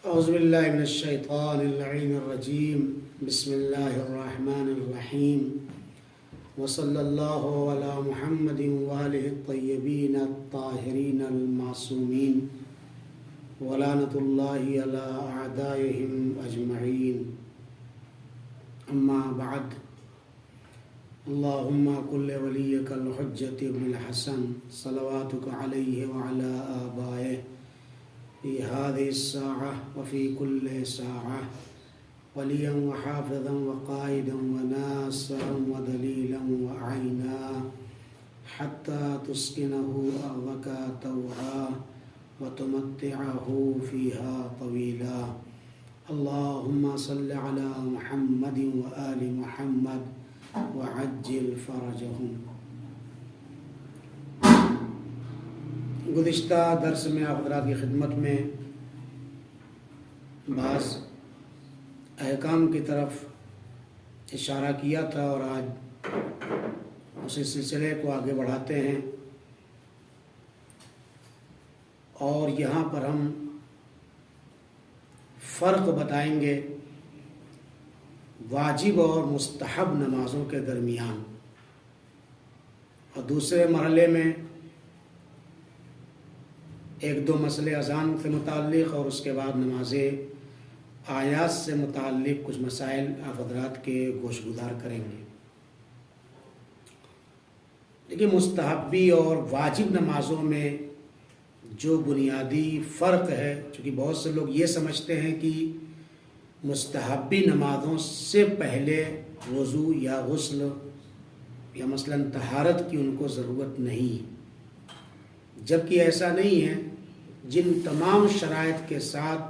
اعوذ باللہ من الشیطان اللعین الرجیم بسم اللہ الرحمن الرحیم وصلی اللہ علی محمد وآلہ الطیبین الطاہرین المعصومین ولعنۃ اللہ علی اعدائہم اجمعین اما بعد اللہم کل ولیک الحجۃ ابن الحسن صلواتک علیہ وعلی آبائہ في هذه الساعة وفي كل ساعة وليا وحافظا وقائدا وناصرا ودليلا وعينا حتى تسكنه أرضك طوعا وتمتعه فيها طويلا اللهم صل على محمد وآل محمد وعجل فرجهم۔ گزشتہ درس میں آپ حضرات کی خدمت میں بعض احکام کی طرف اشارہ کیا تھا اور آج اسی سلسلے کو آگے بڑھاتے ہیں، اور یہاں پر ہم فرق بتائیں گے واجب اور مستحب نمازوں کے درمیان، اور دوسرے مرحلے میں ایک دو مسئلے اذان سے متعلق اور اس کے بعد نماز آیات سے متعلق کچھ مسائل آپ حضرات کے گوش گزار کریں گے۔ لیکن مستحبی اور واجب نمازوں میں جو بنیادی فرق ہے، چونکہ بہت سے لوگ یہ سمجھتے ہیں کہ مستحبی نمازوں سے پہلے وضو یا غسل یا مثلاً طہارت کی ان کو ضرورت نہیں، جبکہ ایسا نہیں ہے۔ جن تمام شرائط کے ساتھ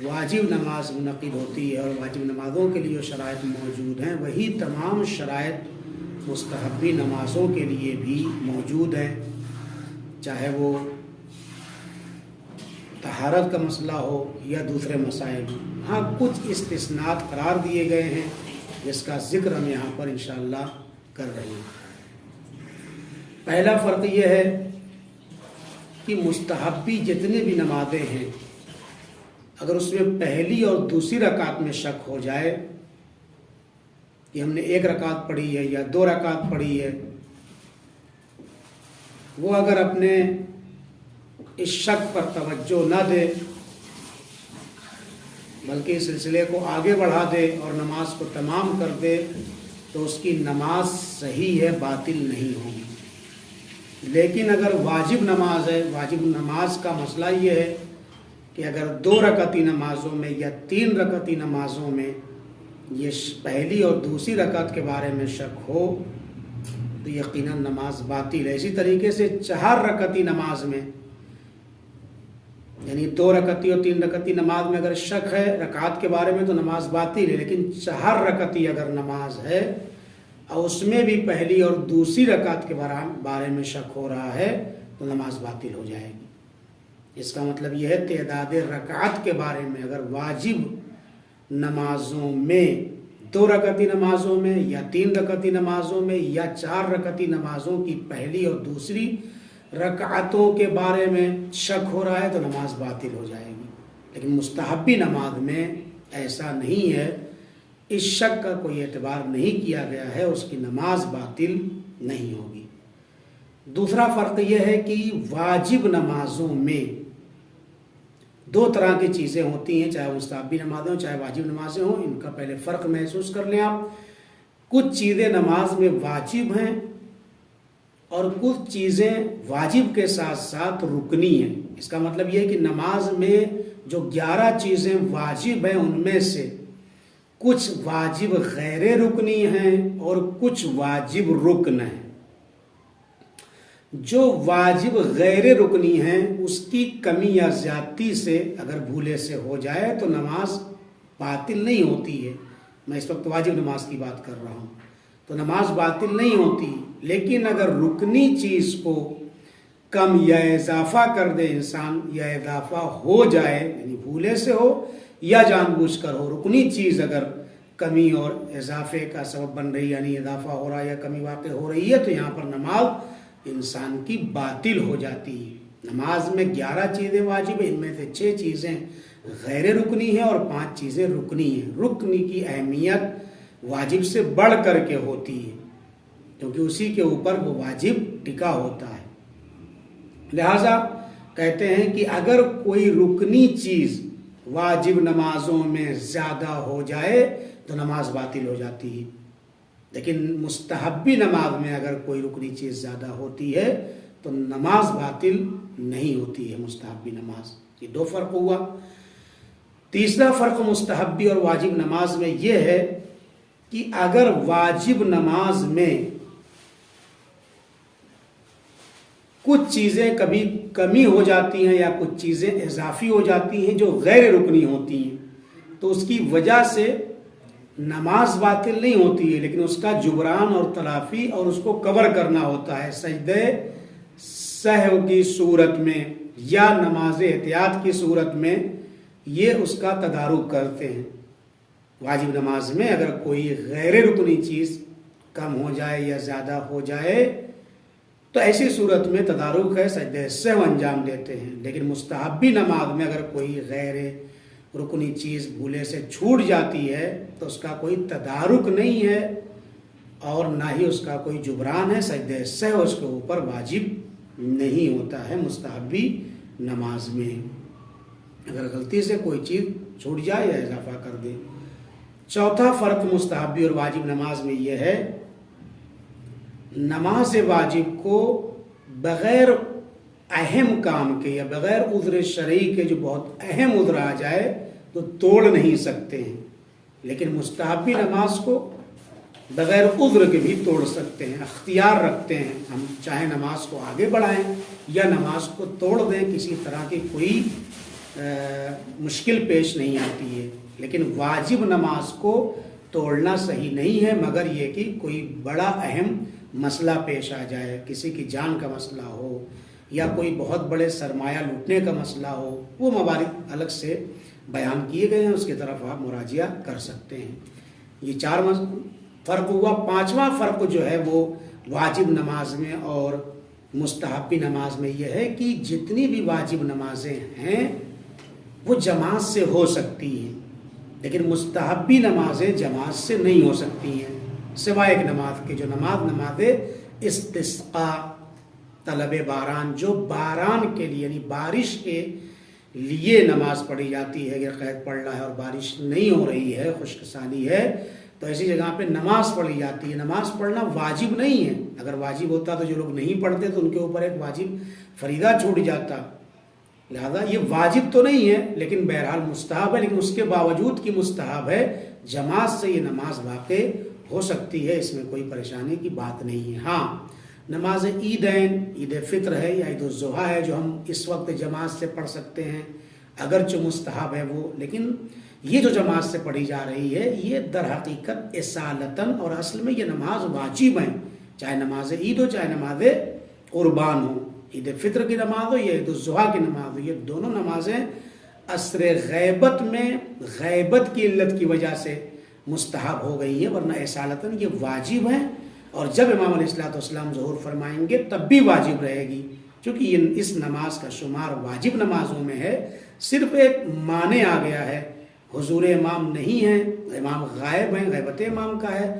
واجب نماز منعقد ہوتی ہے اور واجب نمازوں کے لیے جو شرائط موجود ہیں، وہی تمام شرائط مستحبی نمازوں کے لیے بھی موجود ہیں، چاہے وہ طہارت کا مسئلہ ہو یا دوسرے مسائل۔ ہاں کچھ استثناءات قرار دیے گئے ہیں جس کا ذکر ہم یہاں پر انشاءاللہ کر رہے ہیں۔ پہلا فرق یہ ہے کہ مستحبی جتنے بھی نمازیں ہیں، اگر اس میں پہلی اور دوسری رکعت میں شک ہو جائے کہ ہم نے ایک رکعت پڑھی ہے یا دو رکعت پڑھی ہے، وہ اگر اپنے اس شک پر توجہ نہ دے بلکہ اس سلسلے کو آگے بڑھا دے اور نماز کو تمام کر دے تو اس کی نماز صحیح ہے، باطل نہیں ہوگی۔ لیکن اگر واجب نماز ہے، واجب نماز کا مسئلہ یہ ہے کہ اگر دو رکعتی نمازوں میں یا تین رکعتی نمازوں میں یہ پہلی اور دوسری رکعت کے بارے میں شک ہو تو یقیناً نماز باطل ہے۔ اسی طریقے سے چار رکعتی نماز میں، یعنی دو رکعتی اور تین رکعتی نماز میں اگر شک ہے رکعت کے بارے میں تو نماز باطل ہے، لیکن چار رکعتی اگر نماز ہے اور اس میں بھی پہلی اور دوسری رکعت کے بارے میں شک ہو رہا ہے تو نماز باطل ہو جائے گی۔ اس کا مطلب یہ ہے تعداد رکعت کے بارے میں اگر واجب نمازوں میں دو رکعتی نمازوں میں یا تین رکعتی نمازوں میں یا چار رکعتی نمازوں کی پہلی اور دوسری رکعتوں کے بارے میں شک ہو رہا ہے تو نماز باطل ہو جائے گی۔ لیکن مستحبی نماز میں ایسا نہیں ہے، اس شک کا کوئی اعتبار نہیں کیا گیا ہے، اس کی نماز باطل نہیں ہوگی۔ دوسرا فرق یہ ہے کہ واجب نمازوں میں دو طرح کی چیزیں ہوتی ہیں، چاہے مستحبی نمازیں ہوں چاہے واجب نمازیں ہوں، ان کا پہلے فرق محسوس کر لیں آپ۔ کچھ چیزیں نماز میں واجب ہیں اور کچھ چیزیں واجب کے ساتھ ساتھ رکنی ہیں۔ اس کا مطلب یہ ہے کہ نماز میں جو 11 چیزیں واجب ہیں ان میں سے کچھ واجب غیر رکنی ہیں اور کچھ واجب رکن ہیں۔ جو واجب غیر رکنی ہیں اس کی کمی یا زیادتی سے اگر بھولے سے ہو جائے تو نماز باطل نہیں ہوتی ہے۔ میں اس وقت واجب نماز کی بات کر رہا ہوں، تو نماز باطل نہیں ہوتی۔ لیکن اگر رکنی چیز کو کم یا اضافہ کر دے انسان، یا اضافہ ہو جائے یعنی بھولے سے ہو یا جان بوجھ کر ہو، رکنی چیز اگر کمی اور اضافے کا سبب بن رہی یعنی اضافہ ہو رہا ہے یا کمی واقع ہو رہی ہے تو یہاں پر نماز انسان کی باطل ہو جاتی ہے۔ نماز میں 11 چیزیں واجب ہیں، ان میں سے 6 چیزیں غیر رکنی ہیں اور 5 چیزیں رکنی ہیں۔ رکنی کی اہمیت واجب سے بڑھ کر کے ہوتی ہے، کیونکہ اسی کے اوپر وہ واجب ٹکا ہوتا ہے۔ لہذا کہتے ہیں کہ اگر کوئی رکنی چیز واجب نمازوں میں زیادہ ہو جائے تو نماز باطل ہو جاتی ہے، لیکن مستحبی نماز میں اگر کوئی رکنی چیز زیادہ ہوتی ہے تو نماز باطل نہیں ہوتی ہے مستحبی نماز۔ یہ 2 فرق ہوا۔ تیسرا فرق مستحبی اور واجب نماز میں یہ ہے کہ اگر واجب نماز میں کچھ چیزیں کبھی کمی ہو جاتی ہیں یا کچھ چیزیں اضافی ہو جاتی ہیں جو غیر رکنی ہوتی ہیں، تو اس کی وجہ سے نماز باطل نہیں ہوتی ہے، لیکن اس کا جبران اور تلافی اور اس کو کور کرنا ہوتا ہے سجدہ سہو کی صورت میں یا نماز احتیاط کی صورت میں، یہ اس کا تدارک کرتے ہیں۔ واجب نماز میں اگر کوئی غیر رکنی چیز کم ہو جائے یا زیادہ ہو جائے تو ایسی صورت میں تدارک ہے، سجدہ سہو انجام دیتے ہیں۔ لیکن مستحبی نماز میں اگر کوئی غیر رکنی چیز بھولے سے چھوٹ جاتی ہے تو اس کا کوئی تدارک نہیں ہے اور نہ ہی اس کا کوئی جبران ہے، سجدہ سہو اس کے اوپر واجب نہیں ہوتا ہے مستحبی نماز میں، اگر غلطی سے کوئی چیز چھوٹ جائے یا اضافہ کر دے۔ چوتھا فرق مستحبی اور واجب نماز میں یہ ہے، نماز واجب کو بغیر اہم کام کے یا بغیر عذر شرعی کے، جو بہت اہم عذر آ جائے تو توڑ نہیں سکتے ہیں، لیکن مستحبی نماز کو بغیر عذر کے بھی توڑ سکتے ہیں، اختیار رکھتے ہیں، ہم چاہے نماز کو آگے بڑھائیں یا نماز کو توڑ دیں، کسی طرح کی کوئی مشکل پیش نہیں آتی ہے۔ لیکن واجب نماز کو توڑنا صحیح نہیں ہے، مگر یہ کہ کوئی بڑا اہم مسئلہ پیش آ جائے، کسی کی جان کا مسئلہ ہو یا کوئی بہت بڑے سرمایہ لوٹنے کا مسئلہ ہو، وہ موارد الگ سے بیان کیے گئے ہیں، اس کی طرف آپ مراجعہ کر سکتے ہیں۔ یہ 4 فرق ہوا۔ 5واں فرق جو ہے وہ واجب نماز میں اور مستحبی نماز میں یہ ہے کہ جتنی بھی واجب نمازیں ہیں وہ جماعت سے ہو سکتی ہیں، لیکن مستحبی نمازیں جماعت سے نہیں ہو سکتی ہیں، سوائے ایک نماز کے، جو نماز استسقاء، طلب باران، جو باران کے لیے یعنی بارش کے لیے نماز پڑھی جاتی ہے۔ اگر قید پڑ رہا ہے اور بارش نہیں ہو رہی ہے، خشک سالی ہے، تو ایسی جگہ پہ نماز پڑھی جاتی ہے۔ نماز پڑھنا واجب نہیں ہے، اگر واجب ہوتا تو جو لوگ نہیں پڑھتے تو ان کے اوپر ایک واجب فریضہ چھوٹ جاتا، لہذا یہ واجب تو نہیں ہے لیکن بہرحال مستحب ہے، لیکن اس کے باوجود کی مستحب ہے، جماعت سے یہ نماز واقع ہو سکتی ہے، اس میں کوئی پریشانی کی بات نہیں ہے۔ ہاں، نماز عیدین، عید فطر ہے یا عید الاضحیٰ ہے، جو ہم اس وقت جماعت سے پڑھ سکتے ہیں، اگرچہ مستحب ہے وہ، لیکن یہ جو جماعت سے پڑھی جا رہی ہے یہ در حقیقت اصالتاً اور اصل میں یہ نماز واجب ہیں، چاہے نماز عید ہو چاہے نماز قربان ہو، عید فطر کی نماز ہو یا عید الاضحیٰ کی نماز ہو، یہ دونوں نمازیں عصر غیبت میں غیبت کی علت کی وجہ سے مستحب ہو گئی ہیں، ورنہ اصالتاً یہ واجب ہیں، اور جب امام علیہ الصلوۃ والسلام ظہور فرمائیں گے تب بھی واجب رہے گی، چونکہ یہ اس نماز کا شمار واجب نمازوں میں ہے۔ صرف ایک معنی آ گیا ہے، حضور امام نہیں ہے، امام غائب ہیں، غیبت امام کا ہے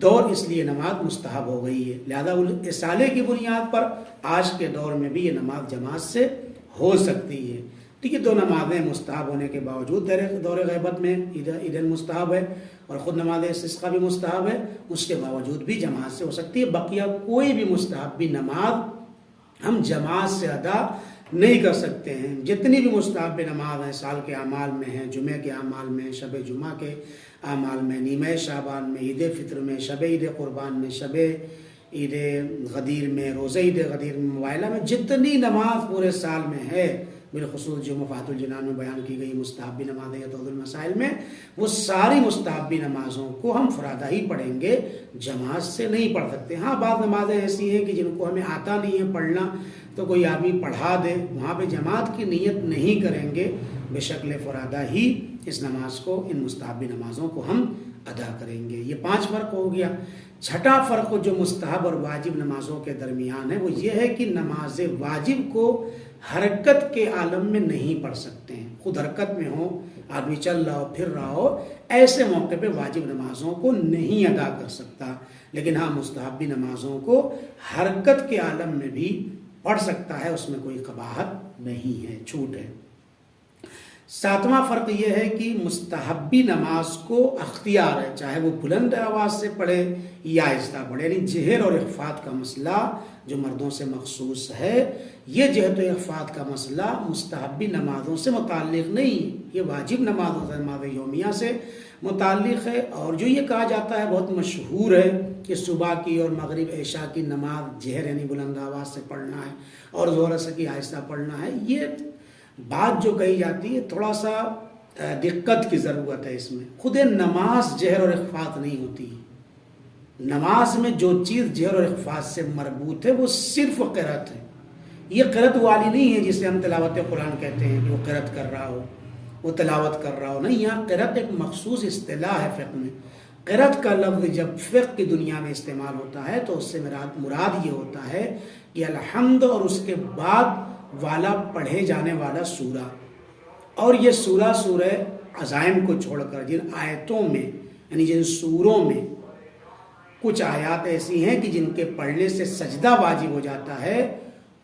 دور، اس لیے نماز مستحب ہو گئی ہے، لہذا اصالے کی بنیاد پر آج کے دور میں بھی یہ نماز جماعت سے ہو سکتی ہے۔ تو یہ 2 نمازیں مستحب ہونے کے باوجود دور غیبت میں عیدین مستحب ہے اور خود نماز استسقاء بھی مستحب ہے، اس کے باوجود بھی جماعت سے ہو سکتی ہے۔ بقیہ کوئی بھی مستحب بھی نماز ہم جماعت سے ادا نہیں کر سکتے ہیں۔ جتنی بھی مستحب نماز ہیں، سال کے اعمال میں ہیں، جمعہ کے اعمال میں، شب جمعہ کے اعمال میں، نیمہ شعبان میں، عید فطر میں، شب عید قربان میں، شب عید غدیر میں، روزہ عید غدیر میں، موائلہ میں، جتنی نماز پورے سال میں ہے، بالخصوص جو مفاحۃ الجنان میں بیان کی گئی مستحبی نمازیں یا توضیح المسائل میں، وہ ساری مستحبی نمازوں کو ہم فرادہ ہی پڑھیں گے، جماعت سے نہیں پڑھ سکتے۔ ہاں، بعض نمازیں ایسی ہیں کہ جن کو ہمیں آتا نہیں ہے پڑھنا، تو کوئی آدمی پڑھا دے، وہاں پہ جماعت کی نیت نہیں کریں گے، بے شکل فرادہ ہی اس نماز کو، ان مستحبی نمازوں کو ہم ادا کریں گے۔ یہ 5 فرق ہو گیا۔ 6واں فرق جو مستحب اور واجب نمازوں کے درمیان ہے وہ یہ ہے کہ نماز واجب کو حرکت کے عالم میں نہیں پڑھ سکتے ہیں. خود حرکت میں ہو، آدمی چل رہا ہو، پھر رہا ہو، ایسے موقع پہ واجب نمازوں کو نہیں ادا کر سکتا. لیکن ہاں مستحبی نمازوں کو حرکت کے عالم میں بھی پڑھ سکتا ہے، اس میں کوئی قباحت نہیں ہے، چھوٹ ہے. ساتواں فرق یہ ہے کہ مستحبی نماز کو اختیار ہے، چاہے وہ بلند آواز سے پڑھے یا آہستہ پڑھے. یعنی جہر اور اخفات کا مسئلہ جو مردوں سے مخصوص ہے، یہ جہر و اخفات کا مسئلہ مستحبی نمازوں سے متعلق نہیں، یہ واجب نمازوں سے، نماز یومیہ سے متعلق ہے. اور جو یہ کہا جاتا ہے، بہت مشہور ہے کہ صبح کی اور مغرب عشاء کی نماز جہر یعنی بلند آواز سے پڑھنا ہے اور ظہر عصر کی آہستہ پڑھنا ہے، یہ بات جو کہی جاتی ہے تھوڑا سا دقت کی ضرورت ہے اس میں. خود نماز جہر اور اخفات نہیں ہوتی. نماز میں جو چیز جہر اور اخفات سے مربوط ہے وہ صرف قرأت ہے. یہ قرأت والی نہیں ہے جسے ہم تلاوت قرآن کہتے ہیں کہ وہ قرأت کر رہا ہو، وہ تلاوت کر رہا ہو. نہیں، یہاں قرأت ایک مخصوص اصطلاح ہے فقہ میں. قرأت کا لفظ جب فقہ کی دنیا میں استعمال ہوتا ہے تو اس سے مراد یہ ہوتا ہے کہ الحمد اور اس کے بعد والا پڑھے جانے والا سورہ. اور یہ سورہ عزائم کو چھوڑ کر جن آیتوں میں، یعنی جن سوروں میں کچھ آیات ایسی ہیں کہ جن کے پڑھنے سے سجدہ واجب ہو جاتا ہے،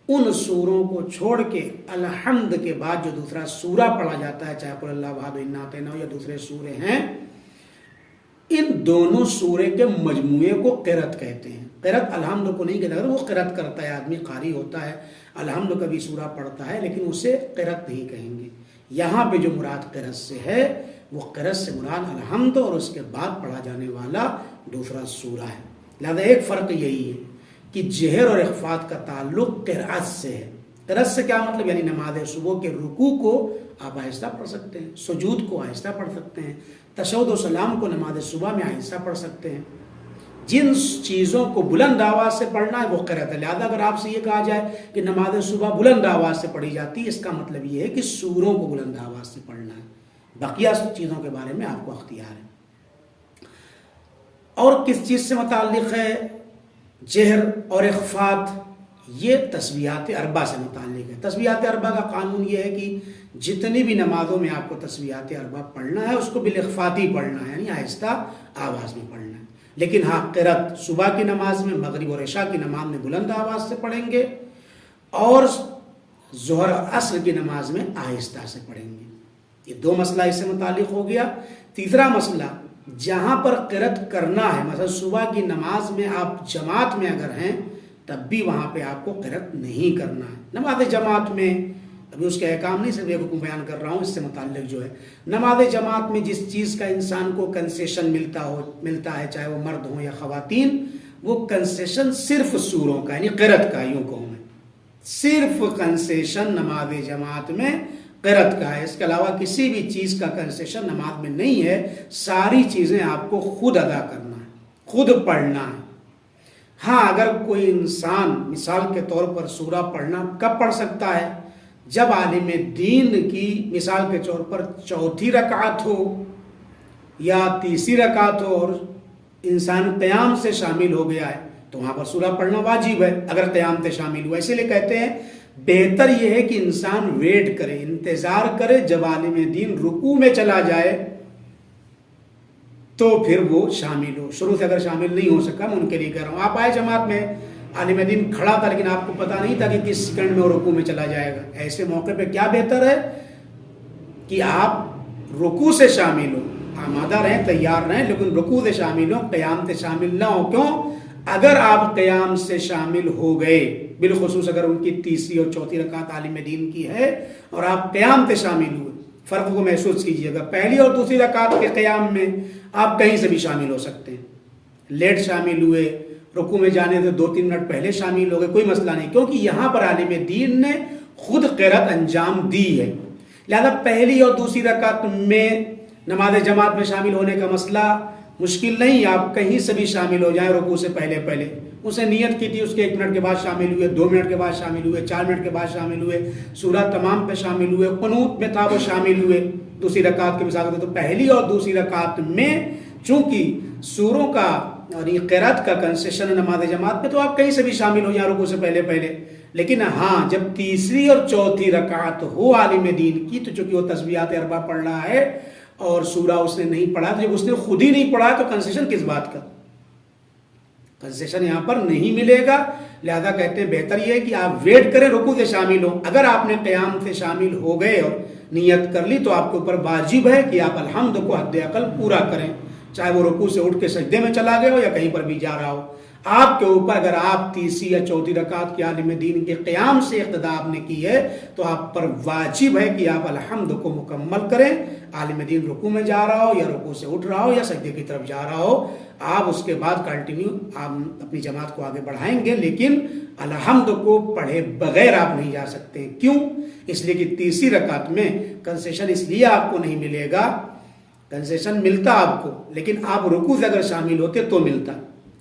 ان سوروں کو چھوڑ کے الحمد کے بعد جو دوسرا سورہ پڑھا جاتا ہے، چاہے قل اللہ احد انا اعطیناہ یا دوسرے سورے ہیں، ان دونوں سورے کے مجموعے کو قرأت کہتے ہیں. قرأت الحمد کو نہیں کہتے. اگر وہ قرأت کرتا ہے، آدمی قاری ہوتا ہے، الحمد کا بھی سورہ پڑھتا ہے، لیکن اسے قرأت نہیں کہیں گے. یہاں پہ جو مراد قرأت سے ہے، وہ قرأت سے مراد الحمد اور اس کے بعد پڑھا جانے والا دوسرا سورہ ہے. لہذا ایک فرق یہی ہے کہ جہر اور اخفات کا تعلق قرأت سے ہے. قرأت سے کیا مطلب؟ یعنی نماز صبح کے رکوع کو آپ آہستہ پڑھ سکتے ہیں، سجود کو آہستہ پڑھ سکتے ہیں، تشہد و سلام کو نماز صبح میں آہستہ پڑھ سکتے ہیں. جن چیزوں کو بلند آواز سے پڑھنا ہے وہ قرأت ہے. لہذا اگر آپ سے یہ کہا جائے کہ نماز صبح بلند آواز سے پڑھی جاتی ہے، اس کا مطلب یہ ہے کہ سوروں کو بلند آواز سے پڑھنا ہے. بقیہ چیزوں کے بارے میں آپ کو اختیار ہے. اور کس چیز سے متعلق ہے جہر اور اخفات؟ یہ تسبیحات اربع سے متعلق ہے. تسبیحات اربع کا قانون یہ ہے کہ جتنی بھی نمازوں میں آپ کو تسبیحات اربع پڑھنا ہے، اس کو بالاخفاتی پڑھنا ہے، یعنی آہستہ آواز میں پڑھنا ہے. لیکن ہاں قرأت صبح کی نماز میں، مغرب اور عشاء کی نماز میں بلند آواز سے پڑھیں گے، اور ظہر عصر کی نماز میں آہستہ سے پڑھیں گے. یہ دو مسئلہ اس سے متعلق ہو گیا. تیسرا مسئلہ، جہاں پر قرأت کرنا ہے، مثلا صبح کی نماز میں آپ جماعت میں اگر ہیں تب بھی وہاں پہ آپ کو قرأت نہیں کرنا ہے. نماز جماعت میں، ابھی اس کے احکام نہیں، صرف ایک حکم بیان کر رہا ہوں اس سے متعلق جو ہے، نماز جماعت میں جس چیز کا انسان کو کنسیشن ملتا ہے، چاہے وہ مرد ہوں یا خواتین، وہ کنسیشن صرف سوروں کا، یعنی قرأت کا. یوں کہوں میں، صرف کنسیشن نماز جماعت میں قرأت کا ہے. اس کے علاوہ کسی بھی چیز کا کنسیشن نماز میں نہیں ہے. ساری چیزیں آپ کو خود ادا کرنا ہے، خود پڑھنا ہے. ہاں اگر کوئی انسان مثال کے طور پر سورہ پڑھنا کب پڑھ سکتا ہے؟ جب عالم دین کی مثال کے طور پر چوتھی رکعت ہو یا تیسری رکعت ہو اور انسان قیام سے شامل ہو گیا ہے تو وہاں پر سورہ پڑھنا واجب ہے اگر قیام سے شامل ہوا. اسی لیے کہتے ہیں بہتر یہ ہے کہ انسان ویٹ کرے، انتظار کرے، جب عالم دین رکوع میں چلا جائے تو پھر وہ شامل ہو. شروع سے اگر شامل نہیں ہو سکا، میں ان کے لیے کہہ رہا ہوں، آپ آئے جماعت میں، عالم دین کھڑا تھا لیکن آپ کو پتا نہیں تھا کہ کس سیکنڈ میں وہ رکوع میں چلا جائے گا. ایسے موقع پہ کیا بہتر ہے کہ آپ رکوع سے شامل ہو، آمادہ رہیں، تیار رہیں، لیکن رکوع سے شامل ہو، قیام سے شامل نہ ہو. کیوں؟ اگر آپ قیام سے شامل ہو گئے، بالخصوص اگر ان کی تیسری اور چوتھی رکعت عالم دین کی ہے اور آپ قیام سے شامل ہوئے، فرق کو محسوس کیجئے گا. پہلی اور دوسری رکعت کے قیام میں آپ کہیں سے بھی شامل ہو سکتے ہیں. لیٹ شامل ہوئے، رکوع میں جانے سے 2-3 منٹ پہلے شامل ہو گئے، کوئی مسئلہ نہیں، کیونکہ یہاں پر عالم دین نے خود قرأت انجام دی ہے. لہذا پہلی اور دوسری رکعت میں نماز جماعت میں شامل ہونے کا مسئلہ مشکل نہیں. آپ کہیں سے بھی شامل ہو جائیں رکوع سے پہلے. اسے نیت کی تھی، اس کے 1 منٹ کے بعد شامل ہوئے، 2 منٹ کے بعد شامل ہوئے، 4 منٹ کے بعد شامل ہوئے، سورہ تمام پہ شامل ہوئے، قنوت میں تھا وہ شامل ہوئے دوسری رکعت کے مثال. تو پہلی اور دوسری رکعت میں چونکہ سوروں کا اور یہ قرأت کا کنسیشن نماز جماعت میں، تو آپ کہیں سے بھی شامل ہو جائیں رکوع سے پہلے. لیکن ہاں جب تیسری اور چوتھی رکعت ہو عالم دین کی، تو چونکہ وہ تسبیحات اربع پڑھ رہا ہے اور سورہ اس نے نہیں پڑھا، تو جب اس نے خود ہی نہیں پڑھا تو کنسیشن کس بات کا؟ کنسیشن یہاں پر نہیں ملے گا. لہذا کہتے ہیں بہتر یہ ہے کہ آپ ویٹ کریں رکوع سے شامل ہوں. اگر آپ نے قیام سے شامل ہو گئے اور نیت کر لی تو آپ کے اوپر واجب ہے کہ آپ الحمد کو حد اقل پورا کریں، چاہے وہ رکوع سے اٹھ کے سجدے میں چلا گیا ہو یا کہیں پر بھی جا رہا ہو. آپ کے اوپر اگر آپ تیسری یا چوتھی رکعت کے عالم دین کے قیام سے اقتدا آپ نے کی ہے تو آپ پر واجب ہے کہ آپ الحمد کو مکمل کریں. عالم دین رکوع میں جا رہا ہو یا رکوع سے اٹھ رہا ہو یا سجدے کی طرف جا رہا ہو، آپ اس کے بعد کنٹینیو آپ اپنی جماعت کو آگے بڑھائیں گے، لیکن الحمد کو پڑھے بغیر آپ نہیں جا سکتے. کیوں؟ اس لیے کہ تیسری رکعت میں کنسیشن اس لیے آپ کو نہیں ملے گا، کنسیشن ملتا آپ کو لیکن آپ رکوع سے اگر شامل ہوتے تو ملتا.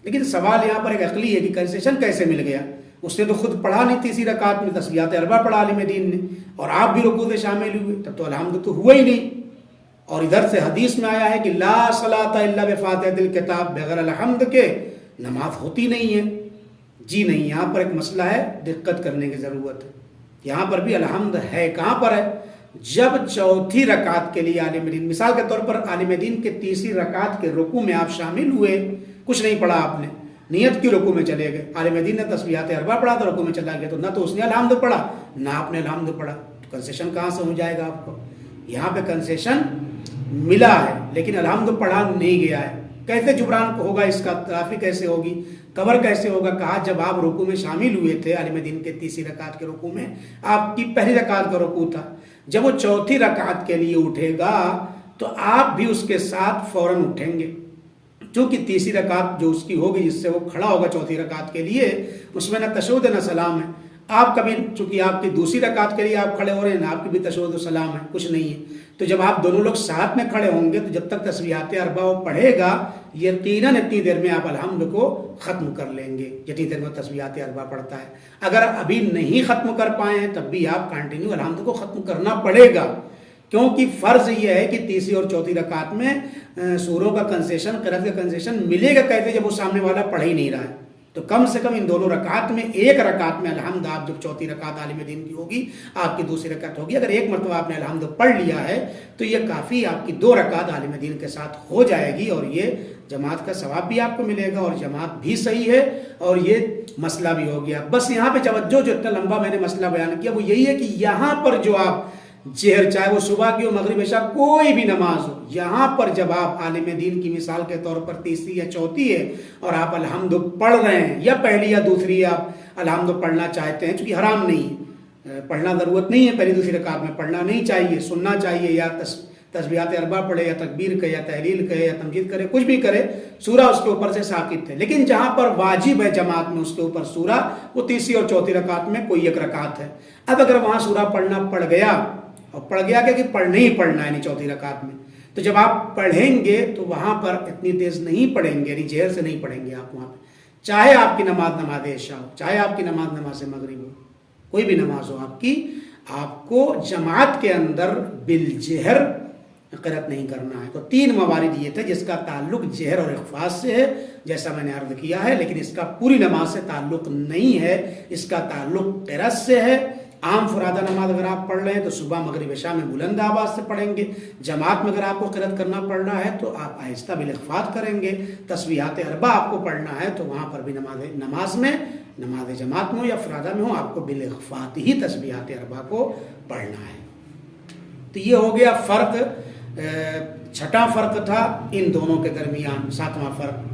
لیکن سوال یہاں پر ایک عقلی ہے کہ کنسیشن کیسے مل گیا؟ اس نے تو خود پڑھا نہیں تیسری رکعت میں، تسبیحات اربع پڑھا عالم دین نے، اور آپ بھی رکوع سے شامل ہوئے، تب تو الحمد تو ہوا ہی نہیں. اور ادھر سے حدیث میں آیا ہے کہ لا صلاۃ الا بفاتحۃ الکتاب، بغیر الحمد کے نماز ہوتی نہیں ہے. جی نہیں، یہاں پر ایک مسئلہ ہے، دقت کرنے کی ضرورت ہے. یہاں پر بھی الحمد ہے، کہاں پر ہے؟ جب چوتھی رکعت کے لیے عالم دین، مثال کے طور پر عالم دین کے تیسری رکعت کے رکوع میں آپ شامل ہوئے، کچھ نہیں پڑھا آپ نے، نیت کی رکوع میں چلے گئے. عالم دین نے تسبیحات اربع پڑھا تو رکوع میں چلا گیا، تو نہ تو اس نے الحمد پڑھا نہ آپ نے الحمد پڑھا، تو کنسیشن کہاں سے ہو جائے گا آپ کو؟ یہاں پہ کنسیشن ملا ہے لیکن الحمد پڑھا نہیں گیا ہے. کیسے جبران ہوگا اس کا؟ تلافی کیسے ہوگی؟ کور کیسے ہوگا؟ کہا جب آپ رکوع میں شامل ہوئے تھے عالم دین کے تیسری رکعت کے رکوع میں، آپ کی پہلی رکعت کا رکوع تھا، جب وہ چوتھی رکعت کے لیے اٹھے گا تو آپ بھی اس کے ساتھ فوراً اٹھیں گے، چونکہ تیسری رکعت جو اس کی ہوگی جس سے وہ کھڑا ہوگا چوتھی رکعت کے لیے، اس میں نہ تشہد نہ سلام ہے. آپ کبھی، چونکہ آپ کی دوسری رکعت کے لیے آپ کھڑے ہو رہے ہیں، نہ آپ کی بھی تشہد و سلام ہے، کچھ نہیں ہے. تو جب آپ دونوں لوگ ساتھ میں کھڑے ہوں گے تو جب تک تسبیحات اربع وہ پڑھے گا، یقیناً اتنی دیر میں آپ الحمد کو ختم کر لیں گے جتنی دیر میں تسبیحات اربع پڑھتا ہے. اگر ابھی نہیں ختم کر پائے ہیں تب بھی آپ کنٹینیو الحمد کو ختم کرنا پڑے گا، کیونکہ فرض یہ ہے کہ تیسری اور چوتھی رکعت میں سوروں کا کنسیشن، قرأت کا کنسیشن ملے گا کیسے جب وہ سامنے والا پڑھ ہی نہیں رہا ہے. تو کم سے کم ان دونوں رکعت میں ایک رکعت میں الحمد، آپ جب چوتھی رکعت عالم دین کی ہوگی، آپ کی دوسری رکعت ہوگی، اگر ایک مرتبہ آپ نے الحمد پڑھ لیا ہے تو یہ کافی، آپ کی 2 رکعت عالم دین کے ساتھ ہو جائے گی، اور یہ جماعت کا ثواب بھی آپ کو ملے گا اور جماعت بھی صحیح ہے اور یہ مسئلہ بھی ہو گیا. بس یہاں پہ توجہ، جو اتنا لمبا میں نے مسئلہ بیان کیا وہ یہی ہے کہ یہاں پر جو آپ جہر، چاہے وہ صبح کی ہو، مغرب عشاء، کوئی بھی نماز ہو، یہاں پر جب آپ عالم دین کی مثال کے طور پر تیسری یا چوتھی ہے اور آپ الحمد پڑھ رہے ہیں، یا پہلی یا دوسری آپ الحمد پڑھنا چاہتے ہیں، چونکہ حرام نہیں ہے، پڑھنا ضرورت نہیں ہے، پہلی دوسری رکعت میں پڑھنا نہیں چاہیے، سننا چاہیے، یا تسبیحات اربع پڑھے یا تکبیر کہے یا تحلیل کہے یا تمجید کرے، کچھ بھی کرے، سورہ اس کے اوپر سے ساقط ہے. لیکن جہاں پر واجب ہے جماعت میں اس کے اوپر سورہ، وہ تیسری اور چوتھی رکعت میں کوئی ایک رکعت ہے. اب اگر وہاں سورہ پڑھنا پڑ گیا، اور پڑھ گیا کہ پڑھنا ہی پڑھنا ہے، یعنی چوتھی رکعت میں، تو جب آپ پڑھیں گے تو وہاں پر اتنی تیز نہیں پڑھیں گے، یعنی جہر سے نہیں پڑھیں گے آپ وہاں پہ، چاہے آپ کی نماز عشاء ہو، چاہے آپ کی نماز مغرب ہو، کوئی بھی نماز ہو آپ کی، آپ کو جماعت کے اندر بالجہر قرأت نہیں کرنا ہے. تو 3 موارد یہ تھے جس کا تعلق جہر اور اخفاء سے ہے، جیسا میں نے عرض کیا ہے، لیکن اس کا پوری نماز سے تعلق نہیں ہے، اس کا تعلق قرأت سے ہے. عام فرادہ نماز اگر آپ پڑھ رہے ہیں تو صبح مغرب عشاء میں بلند آواز سے پڑھیں گے. جماعت میں اگر آپ کو قرأت کرنا پڑ رہا ہے تو آپ آہستہ بالاخفاء کریں گے. تسبیحات اربع آپ کو پڑھنا ہے تو وہاں پر بھی نماز میں، نماز جماعت میں ہو یا فرادہ میں ہو، آپ کو بالاخفاء ہی تسبیحات اربع کو پڑھنا ہے. تو یہ ہو گیا فرق. 6واں فرق تھا ان دونوں کے درمیان. 7واں فرق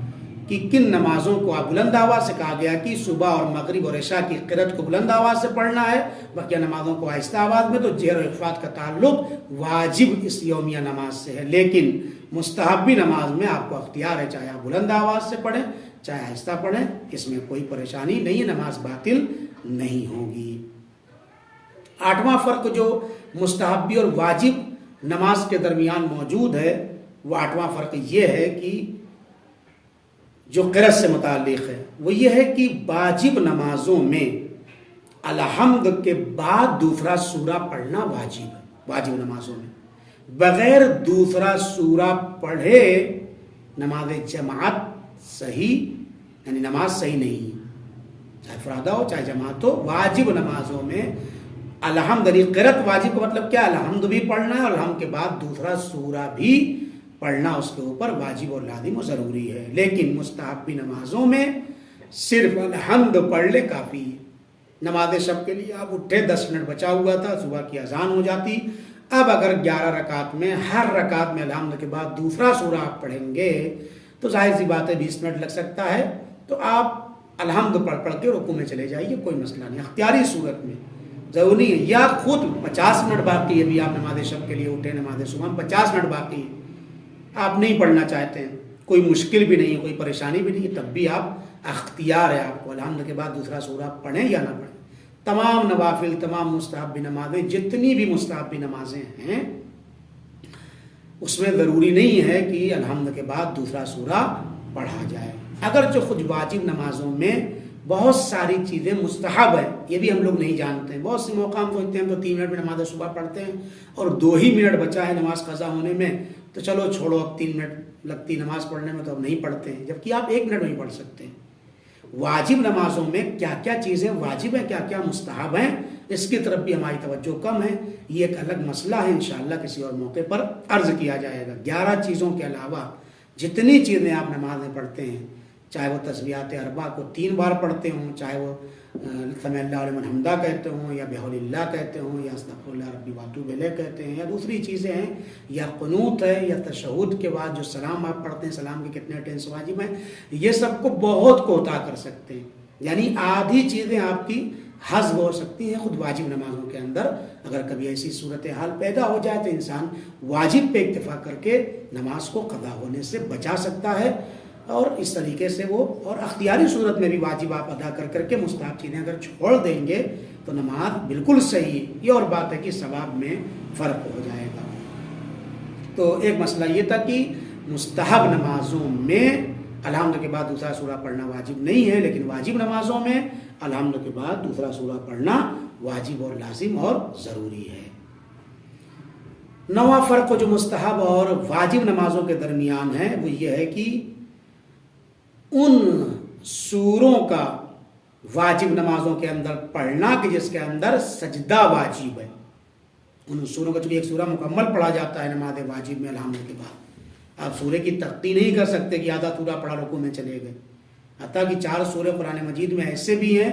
کہ کن نمازوں کو آپ بلند آواز سے، کہا گیا کہ صبح اور مغرب اور عشاء کی قرأت کو بلند آواز سے پڑھنا ہے، بقیہ نمازوں کو آہستہ آواز میں. تو جہر و اخفاء کا تعلق واجب اس یومیہ نماز سے ہے، لیکن مستحبی نماز میں آپ کو اختیار ہے، چاہے آپ بلند آواز سے پڑھیں چاہے آہستہ پڑھیں، اس میں کوئی پریشانی نہیں ہے، نماز باطل نہیں ہوگی. 8واں فرق جو مستحبی اور واجب نماز کے درمیان موجود ہے، وہ 8واں فرق یہ ہے کہ جو قرأت سے متعلق ہے، وہ یہ ہے کہ واجب نمازوں میں الحمد کے بعد دوسرا سورہ پڑھنا واجب ہے. واجب نمازوں میں بغیر دوسرا سورہ پڑھے نماز جماعت صحیح، یعنی نماز صحیح نہیں ہے. چاہے فرادہ ہو چاہے جماعت ہو، واجب نمازوں میں الحمد قرأت واجب کا مطلب کیا؟ الحمد بھی پڑھنا ہے اور الحمد کے بعد دوسرا سورہ بھی پڑھنا اس کے اوپر واجب اور لازم و ضروری ہے. لیکن مستحبی نمازوں میں صرف الحمد پڑھ لے کافی ہے. نماز شب کے لیے آپ اٹھے 10 منٹ بچا ہوا تھا، صبح کی اذان ہو جاتی، اب اگر 11 رکعت میں ہر رکعت میں الحمد کے بعد دوسرا سورہ آپ پڑھیں گے تو ظاہر سی بات ہے 20 منٹ لگ سکتا ہے، تو آپ الحمد پڑھ کے رکوع میں چلے جائیے، کوئی مسئلہ نہیں. اختیاری صورت میں ضروری ہے، یا خود 50 منٹ باقی ہے، بھی آپ نماز شب کے لیے اٹھے، نماز صبح میں 50 منٹ باقی ہے، آپ نہیں پڑھنا چاہتے ہیں، کوئی مشکل بھی نہیں ہے، کوئی پریشانی بھی نہیں ہے، تب بھی آپ اختیار ہے آپ کو الحمد کے بعد دوسرا سورہ پڑھیں یا نہ پڑھیں. تمام نوافل، تمام مستحبی نمازیں، جتنی بھی مستحبی نمازیں ہیں اس میں ضروری نہیں ہے کہ الحمد کے بعد دوسرا سورہ پڑھا جائے. اگر جو خود واجب نمازوں میں بہت ساری چیزیں مستحب ہیں، یہ بھی ہم لوگ نہیں جانتے ہیں. بہت سے موقع ہم سوچتے ہیں تو 3 منٹ میں نماز صبح پڑھتے ہیں اور 2 ہی منٹ بچا ہے نماز قضا ہونے میں، تو چلو چھوڑو، اب 3 منٹ لگتی نماز پڑھنے میں تو اب نہیں پڑھتے ہیں، جبکہ آپ 1 منٹ میں ہی پڑھ سکتے ہیں. واجب نمازوں میں کیا کیا چیزیں واجب ہیں، کیا کیا مستحب ہیں، اس کی طرف بھی ہماری توجہ کم ہے. یہ ایک الگ مسئلہ ہے، انشاءاللہ کسی اور موقع پر عرض کیا جائے گا. 11 چیزوں کے علاوہ جتنی چیزیں آپ نماز میں پڑھتے ہیں، چاہے وہ تسبیحات اربع کو 3 بار پڑھتے ہوں، چاہے وہ سمع اللہ لمن حمدہ کہتے ہوں، یا بحول اللہ کہتے ہوں، یا استغفر اللہ ربی واتوب الیہ کہتے ہیں، یا دوسری چیزیں ہیں، یا قنوت ہے، یا تشہد کے بعد جو سلام آپ پڑھتے ہیں، سلام کے کتنے ٹینس واجب ہیں، یہ سب کو بہت کوتا کر سکتے ہیں. یعنی آدھی چیزیں آپ کی حذف ہو سکتی ہیں خود واجب نمازوں کے اندر. اگر کبھی ایسی صورتحال پیدا ہو جائے تو انسان واجب پہ اکتفا کر کے نماز کو قضا ہونے سے بچا سکتا ہے، اور اس طریقے سے وہ، اور اختیاری صورت میں بھی واجب آپ ادا کر کے مستحب چیزیں اگر چھوڑ دیں گے تو نماز بالکل صحیح. یہ اور بات ہے کہ ثواب میں فرق ہو جائے گا. تو ایک مسئلہ یہ تھا کہ مستحب نمازوں میں الحمد کے بعد دوسرا سورہ پڑھنا واجب نہیں ہے، لیکن واجب نمازوں میں الحمد کے بعد دوسرا سورہ پڑھنا واجب اور لازم اور ضروری ہے. 9واں فرق جو مستحب اور واجب نمازوں کے درمیان ہے وہ یہ ہے کہ ان سوروں کا واجب نمازوں کے اندر پڑھنا کہ جس کے اندر سجدہ واجب ہے. ان سوروں کا چونکہ ایک سورہ مکمل پڑھا جاتا ہے نماز واجب میں الحمد کے بعد، آپ سورے کی تختی نہیں کر سکتے کہ آدھا سورہ پڑھا رکوع میں چلے گئے. حتیٰ کہ 4 سورے قرآن مجید میں ایسے بھی ہیں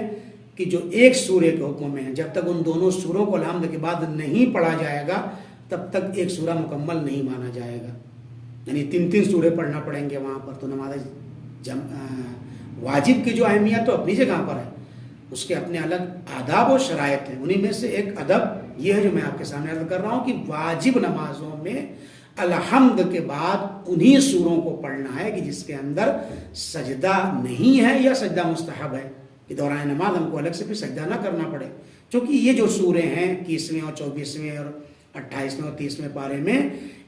کہ جو ایک سورے کے حکم میں ہیں، جب تک ان دونوں سوروں کو الحمد کے بعد نہیں پڑھا جائے گا تب تک ایک سورہ مکمل نہیں مانا جائے گا. یعنی 3 سورے پڑھنا پڑیں گے وہاں پر. تو نماز واجب کی جو اہمیت تو اپنی جگہ پر ہے، اس کے اپنے الگ آداب و شرائط ہیں. انہی میں سے ایک ادب یہ ہے جو میں آپ کے سامنے عرض کر رہا ہوں کہ واجب نمازوں میں الحمد کے بعد انہی سوروں کو پڑھنا ہے کہ جس کے اندر سجدہ نہیں ہے یا سجدہ مستحب ہے، کہ دوران نماز ہم کو الگ سے پھر سجدہ نہ کرنا پڑے. چونکہ یہ جو سورے ہیں 21ویں اور 24ویں اور 28ویں اور 30ویں پارے میں،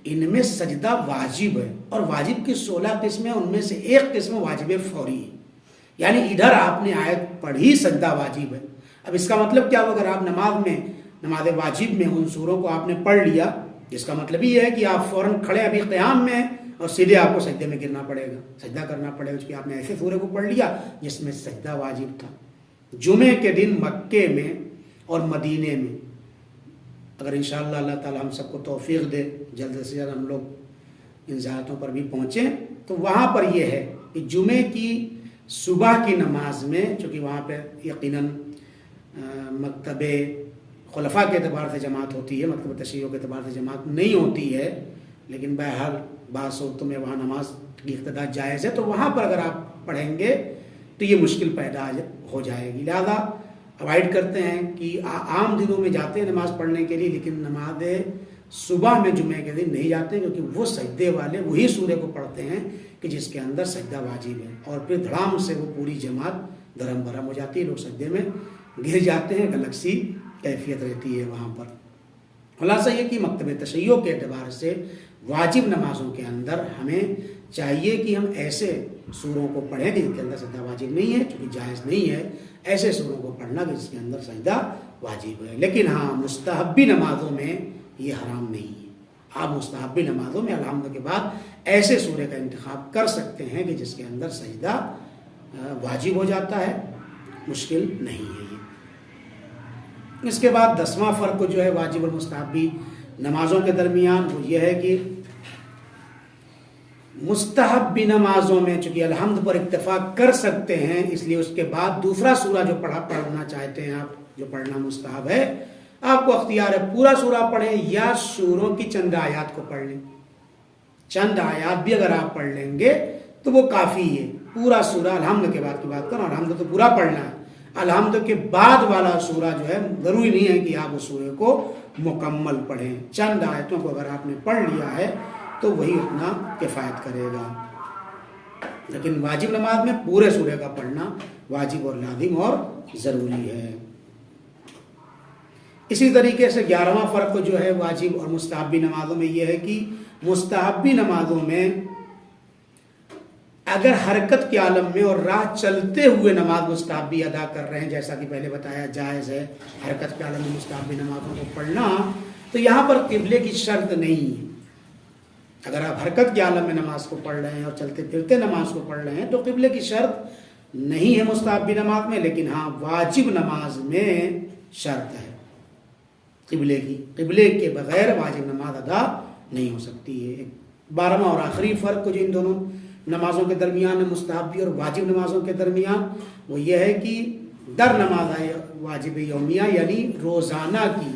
ان میں سجدہ واجب ہے، اور واجب کی 16 قسمیں، ان میں سے ایک قسم واجب فوری ہے. یعنی ادھر آپ نے آیت پڑھی سجدہ واجب ہے. اب اس کا مطلب کیا ہو؟ اگر آپ نماز واجب میں ان سوروں کو آپ نے پڑھ لیا، جس کا مطلب یہ ہے کہ آپ فوراً کھڑے ابھی قیام میں اور سیدھے آپ کو سجدے میں گرنا پڑے گا، سجدہ کرنا پڑے گا، کیونکہ آپ نے ایسے سورے کو پڑھ لیا جس میں سجدہ واجب تھا. جمعے کے دن مکے میں اور مدینے میں، اگر انشاءاللہ اللہ تعالی ہم سب کو توفیق دے جلد سے جلد ہم لوگ ان زیارتوں پر بھی پہنچیں، تو وہاں پر یہ ہے کہ جمعے کی صبح کی نماز میں، چونکہ وہاں پہ یقیناً مکتب خلفاء کے اعتبار سے جماعت ہوتی ہے، مکتب تشیع کے اعتبار سے جماعت نہیں ہوتی ہے، لیکن بہرحال بعض صورتوں میں وہاں نماز کی اقتداء جائز ہے، تو وہاں پر اگر آپ پڑھیں گے تو یہ مشکل پیدا ہو جائے گی. لہذا اوائڈ کرتے ہیں کہ عام دنوں میں جاتے ہیں نماز پڑھنے کے لیے، لیکن نماز صبح میں جمعے کے دن نہیں جاتے، کیونکہ وہ سجدے والے وہی سورے کو پڑھتے ہیں کہ جس کے اندر سجدہ واجب ہے، اور پھر دھڑام سے وہ پوری جماعت دھرم بھرم ہو جاتی ہے، لوگ سجدے میں گر جاتے ہیں. الگ سی کیفیت رہتی ہے وہاں پر. خلاصہ یہ کہ مکتب تشیع کے اعتبار سے واجب نمازوں کے اندر ہمیں چاہیے کہ ہم ایسے سوروں کو پڑھیں کہ جن کے اندر سجدہ واجب نہیں ہے، چونکہ جائز نہیں ہے ایسے سوروں کو پڑھنا کہ جس کے اندر سجدہ واجب ہے. لیکن ہاں مستحبی نمازوں میں یہ حرام نہیں ہے. آپ مستحبی نمازوں میں الحمد کے بعد ایسے سورے کا انتخاب کر سکتے ہیں کہ جس کے اندر سجدہ واجب ہو جاتا ہے. مشکل نہیں ہے یہ۔ اس کے بعد 10واں فرق جو ہے واجب اور مستحبی نمازوں کے درمیان وہ یہ ہے کہ مستحبی نمازوں میں چونکہ الحمد پر اکتفا کر سکتے ہیں، اس لیے اس کے بعد دوسرا سورہ جو پڑھنا چاہتے ہیں آپ، جو پڑھنا مستحب ہے، آپ کو اختیار ہے پورا سورہ پڑھیں یا سوروں کی چند آیات کو پڑھ لیں۔ چند آیات بھی اگر آپ پڑھ لیں گے تو وہ کافی ہے۔ پورا سورہ الحمد کے بعد کی بات کروں، الحمد تو پورا پڑھنا ہے، الحمد کے بعد والا سورہ جو ہے ضروری نہیں ہے کہ آپ اس سورے کو مکمل پڑھیں، چند آیتوں کو اگر آپ نے پڑھ لیا ہے تو وہی اتنا کفایت کرے گا۔ لیکن واجب نماز میں پورے سورے کا پڑھنا واجب اور لازم اور ضروری ہے۔ اسی طریقے سے 11واں فرق جو ہے واجب اور مستحبی نمازوں میں یہ ہے کہ مستحبی نمازوں میں اگر حرکت کے عالم میں اور راہ چلتے ہوئے نماز مستحبی ادا کر رہے ہیں، جیسا کہ پہلے بتایا جائز ہے حرکت کے عالم میں مستحبی نمازوں کو پڑھنا، تو یہاں پر قبلے کی شرط نہیں ہے۔ اگر آپ حرکت کے عالم میں نماز کو پڑھ رہے ہیں اور چلتے پھرتے نماز کو پڑھ رہے ہیں تو قبلے کی شرط نہیں ہے مستحبی نماز میں، لیکن ہاں واجب نماز میں شرط ہے قبلے کی، قبلے کے بغیر واجب نماز ادا نہیں ہو سکتی ہے۔ 12واں اور آخری فرق جو ان دونوں نمازوں کے درمیان ہے، مستحبی اور واجب نمازوں کے درمیان، وہ یہ ہے کہ در نماز واجب یومیہ یعنی روزانہ کی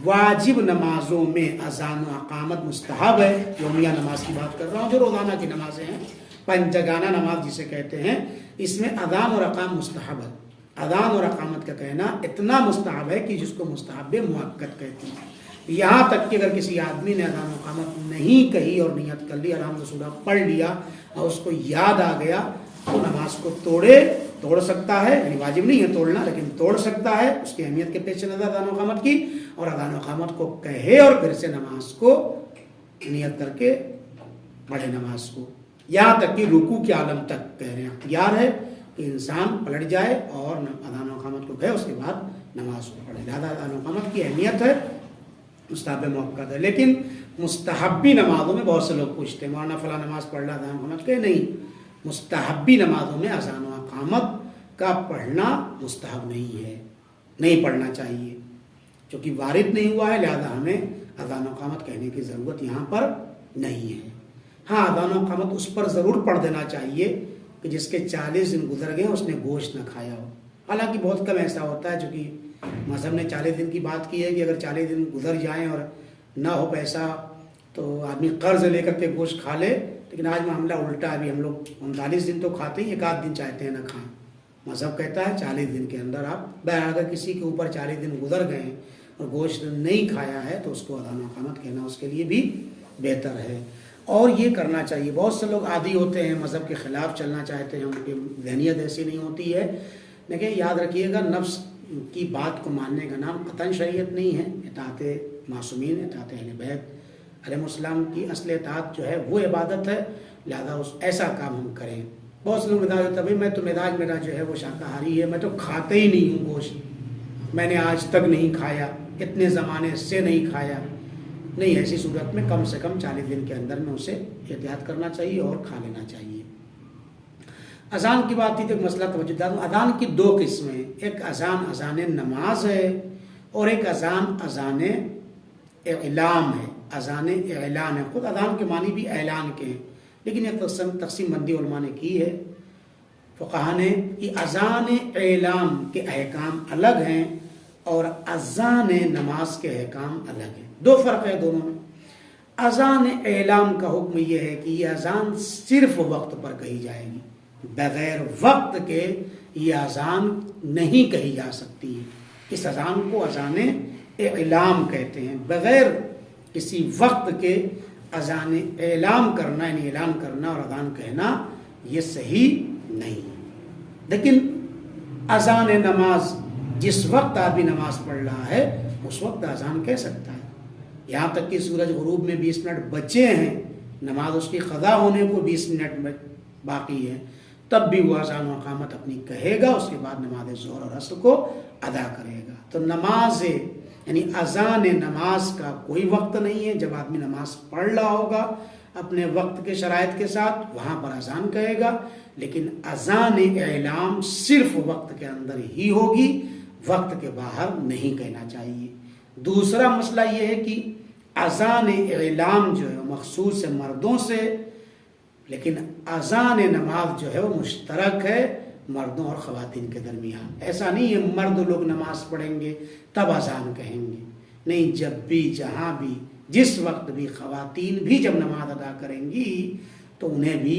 واجب نمازوں میں اذان و اقامت مستحب ہے۔ یومیہ نماز کی بات کر رہا ہوں، جو روزانہ کی نمازیں ہیں، پنجگانہ نماز جسے کہتے ہیں، اس میں اذان اور اقام مستحب ہے۔ اذان اور اقامت کا کہنا اتنا مستحب ہے کہ جس کو مستحب مؤکد کہتے ہیں۔ یہاں تک کہ اگر کسی آدمی نے اذان و اقامت نہیں کہی اور نیت کر لی، الحمد سورہ پڑھ لیا اور اس کو یاد آ گیا تو نماز کو توڑ سکتا ہے، یعنی واجب نہیں ہے توڑنا لیکن توڑ سکتا ہے، اس کی اہمیت کے پیش نظر اذان و اقامت کی، اور اذان و اقامت کو کہے اور پھر سے نماز کو نیت کر کے پڑھے نماز کو، یہاں تک کہ رکوع کے عالم تک کہہ رہے ہیں۔ اختیار ہے کہ انسان پلٹ جائے اور اذان و اقامت کو کہے، اس کے بعد نماز کو پڑھے۔ لہذا اذان و اقامت کی اہمیت ہے، مستحب موقع ہے۔ لیکن مستحبی نمازوں میں بہت سے لوگ پوچھتے ہیں مولانا فلاں نماز پڑھ رہا اذان و اقامت کہ نہیں، مستحبی نمازوں میں اذان و اقامت کا پڑھنا مستحب نہیں ہے، نہیں پڑھنا چاہیے، چونکہ وارد نہیں ہوا ہے، لہذا ہمیں اذان و اقامت کہنے کی ضرورت یہاں پر نہیں ہے۔ ہاں اذان و اقامت اس پر ضرور پڑھ دینا چاہیے کہ جس کے 40 دن گزر گئے اس نے گوشت نہ کھایا ہو۔ حالانکہ بہت کم ایسا ہوتا ہے، چونکہ مذہب نے 40 دن کی بات کی ہے کہ اگر 40 دن گزر جائیں اور نہ ہو پیسہ تو آدمی قرض لے کر کے گوشت کھا لے، لیکن آج معاملہ الٹا ہے، ابھی ہم لوگ 39 دن تو کھاتے ہیں، 1 دن چاہتے ہیں نہ کھائیں۔ مذہب کہتا ہے 40 دن کے اندر آپ اگر کسی کے اوپر 40 دن گزر گئے اور گوشت نہیں کھایا ہے تو اس کو اذان و اقامت کہنا اس کے لیے بھی بہتر ہے، اور یہ کرنا چاہیے۔ بہت سے لوگ عادی ہوتے ہیں، مذہب کے خلاف چلنا چاہتے ہیں، ان کی ذہنیت ایسی نہیں ہوتی ہے، لیکن یاد رکھیے گا نفس کی بات کو ماننے کا نام قطعاً شریعت نہیں ہے۔ اطاعت معصومین، اطاعت اہل بیت علیہ السلام کی اصل اطاعت جو ہے وہ عبادت ہے، لہذا ایسا کام ہم کریں۔ بہت سے لوگ مزاج ہوتا ہے بھائی میں تو مزاج میرا جو ہے وہ شاکاہاری ہے، میں تو کھاتے ہی نہیں ہوں گوشت، میں نے آج تک نہیں کھایا، اتنے زمانے سے نہیں کھایا۔ نہیں، ایسی صورت میں کم سے کم 40 دن کے اندر میں اسے احتیاط کرنا چاہیے اور کھا لینا چاہیے۔ اذان کی بات تھی تو ایک مسئلہ توجہ دلاتا ہوں۔ اذان کی 2 قسمیں، ایک اذان نماز ہے اور ایک اذان اعلام ہے، اذان اعلان ہے۔ خود اذان کے معنی بھی اعلان کے ہیں، لیکن ایک تقسیم بندی علماء نے کی ہے فقہا نے کہ اذان اعلام کے احکام الگ ہیں اور اذان نماز کے احکام الگ ہیں، 2 فرق ہے دونوں میں۔ اذان اعلام کا حکم یہ ہے کہ یہ اذان صرف وقت پر کہی جائے گی، بغیر وقت کے یہ اذان نہیں کہی جا سکتی ہے۔ اس اذان کو اذان اعلام کہتے ہیں۔ بغیر کسی وقت کے اذان اعلام کرنا، یعنی اعلان کرنا اور اذان کہنا، یہ صحیح نہیں ہے۔ لیکن اذان نماز، جس وقت آدمی نماز پڑھ رہا ہے اس وقت اذان کہہ سکتا ہے، یہاں تک کہ سورج غروب میں 20 منٹ بچے ہیں، نماز اس کی قضا ہونے کو 20 منٹ میں باقی ہے، تب بھی وہ اذان و اقامت اپنی کہے گا، اس کے بعد نماز ظہر اور عصر کو ادا کرے گا۔ تو نماز یعنی اذان نماز کا کوئی وقت نہیں ہے. جب آدمی نماز پڑھ رہا ہوگا اپنے وقت کے شرائط کے ساتھ وہاں پر اذان کہے گا، لیکن اذان اعلام صرف وقت کے اندر ہی ہوگی، وقت کے باہر نہیں کہنا چاہیے. دوسرا مسئلہ یہ ہے کہ اذان اعلام جو ہے مخصوص ہے مردوں سے، لیکن اذان نماز جو ہے وہ مشترک ہے مردوں اور خواتین کے درمیان. ایسا نہیں ہے مرد لوگ نماز پڑھیں گے تب اذان کہیں گے، نہیں، جب بھی جہاں بھی جس وقت بھی خواتین بھی جب نماز ادا کریں گی تو انہیں بھی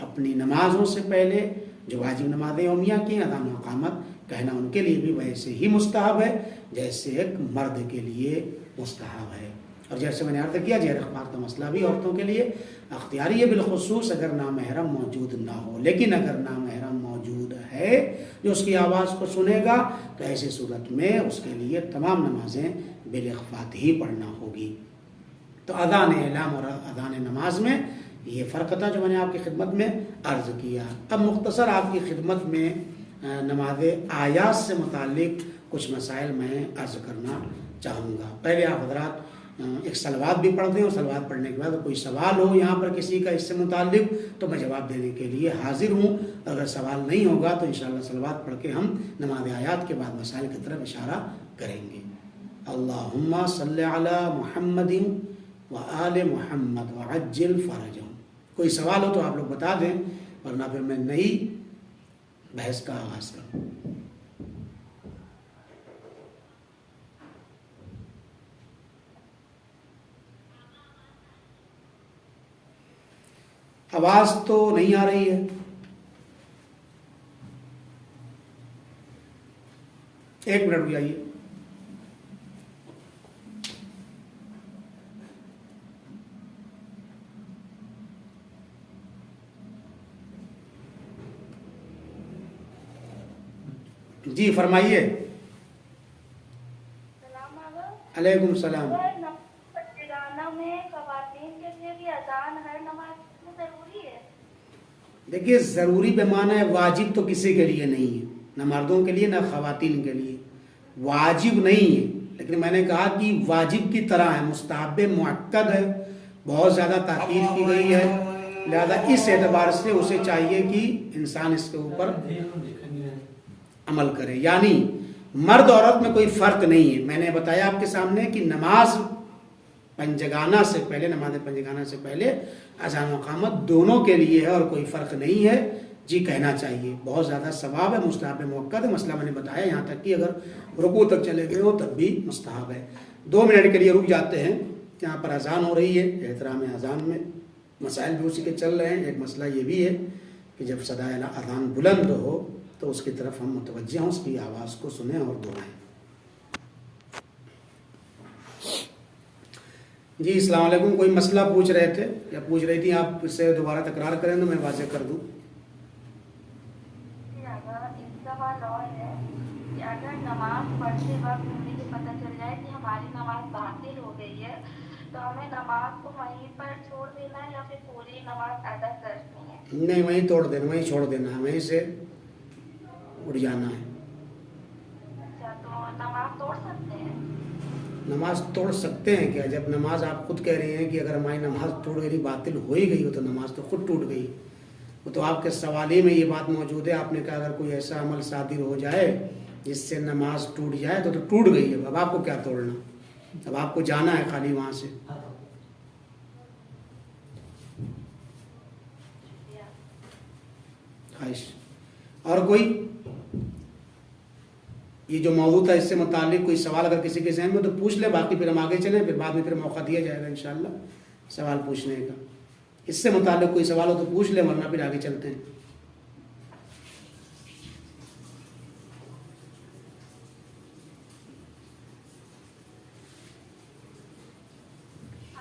اپنی نمازوں سے پہلے جو واجب نماز یومیہ کی اذان و اقامت کہنا ان کے لیے بھی ویسے ہی مستحب ہے جیسے ایک مرد کے لیے مستحب ہے. اور جیسے میں نے عرض کیا زیر اخبار کا مسئلہ بھی عورتوں کے لیے اختیاری ہے بالخصوص اگر نامحرم موجود نہ ہو. لیکن اگر نامحرم موجود ہے جو اس کی آواز کو سنے گا تو ایسی صورت میں اس کے لیے تمام نمازیں بالاخفات ہی پڑھنا ہوگی. تو اذان اعلام اور اذان نماز میں یہ فرق تھا جو میں نے آپ کی خدمت میں عرض کیا. اب مختصر آپ کی خدمت میں نماز آیات سے متعلق کچھ مسائل میں عرض کرنا چاہوں گا. پہلے آپ حضرات ایک صلوات بھی پڑھ دیں اور صلوات پڑھنے کے بعد کوئی سوال ہو یہاں پر کسی کا اس سے متعلق تو میں جواب دینے کے لیے حاضر ہوں. اگر سوال نہیں ہوگا تو انشاءاللہ صلوات پڑھ کے ہم نماز آیات کے بعد مسائل کی طرف اشارہ کریں گے. اللہم صلی علی محمد وآل محمد وعجل فرجہم. کوئی سوال ہو تو آپ لوگ بتا دیں ورنہ پھر میں نئی بحث کا آغاز کروں. آواز تو نہیں آ رہی ہے. ایک منٹ بھی آئیے. جی فرمائیے. علیکم السلام. دیکھیے ضروری پیمانہ ہے، واجب تو کسی کے لیے نہیں ہے، نہ مردوں کے لیے نہ خواتین کے لیے. واجب نہیں ہے لیکن میں نے کہا کہ واجب کی طرح ہے، مستحب مؤکد ہے، بہت زیادہ تاکید کی گئی ہے، لہذا اس اعتبار سے اسے چاہیے کہ انسان اس کے اوپر عمل کرے. یعنی مرد عورت میں کوئی فرق نہیں ہے. میں نے بتایا آپ کے سامنے کہ نماز پنجگانہ سے پہلے، نماز پنجگانہ سے پہلے اذان و اقامت دونوں کے لیے ہے اور کوئی فرق نہیں ہے. جی کہنا چاہیے، بہت زیادہ ثواب ہے، مستحب مؤکد ہے. مسئلہ میں نے بتایا یہاں تک کہ اگر رکوع تک چلے گئے ہو تب بھی مستحب ہے. 2 منٹ کے لیے رک جاتے ہیں، یہاں پر اذان ہو رہی ہے. احترام اذان میں مسائل بھی اسی کے چل رہے ہیں. ایک مسئلہ یہ بھی ہے کہ جب صدا اذان بلند ہو تو اس کی طرف ہم متوجہ ہوں، اس کی آواز کو سنیں اور دہرائیں. جی السلام علیکم. کوئی مسئلہ پوچھ رہے تھے یا پوچھ رہی تھی آپ؟ پھر سے دوبارہ تکرار کریں تو میں واضح کر دوں. اگر نماز پڑھتے وقت ہمیں یہ پتہ چل جائے کہ ہماری نماز باطل ہو گئی ہے تو ہمیں نماز کو وہیں پر چھوڑ دینا ہے یا پھر پوری نماز ادا کرنی ہے؟ نہیں، وہیں توڑ دینا، وہیں چھوڑ دینا ہے، وہیں سے اٹھ جانا ہے. اچھا، تو نماز توڑ سکتے ہیں؟ نماز توڑ سکتے ہیں کیا؟ جب نماز آپ خود کہہ رہے ہیں کہ اگر ہماری نماز ٹوٹ گئی، باطل ہو ہی گئی ہو تو نماز تو خود ٹوٹ گئی. وہ تو آپ کے سوال ہی میں یہ بات موجود ہے. آپ نے کہا اگر کوئی ایسا عمل صادر ہو جائے جس سے نماز ٹوٹ جائے تو ٹوٹ گئی ہے. اب آپ کو کیا توڑنا؟ اب آپ کو جانا ہے خالی وہاں سے. خواہش اور کوئی یہ جو موضوع تھا اس سے متعلق کوئی سوال اگر کسی کے ذہن میں تو پوچھ لے، باقی پھر ہم آگے چلیں، پھر بعد میں پھر موقع دیا جائے گا انشاءاللہ سوال پوچھنے کا. اس سے متعلق کوئی سوال ہو تو پوچھ لیں ورنہ پھر آگے چلتے ہیں.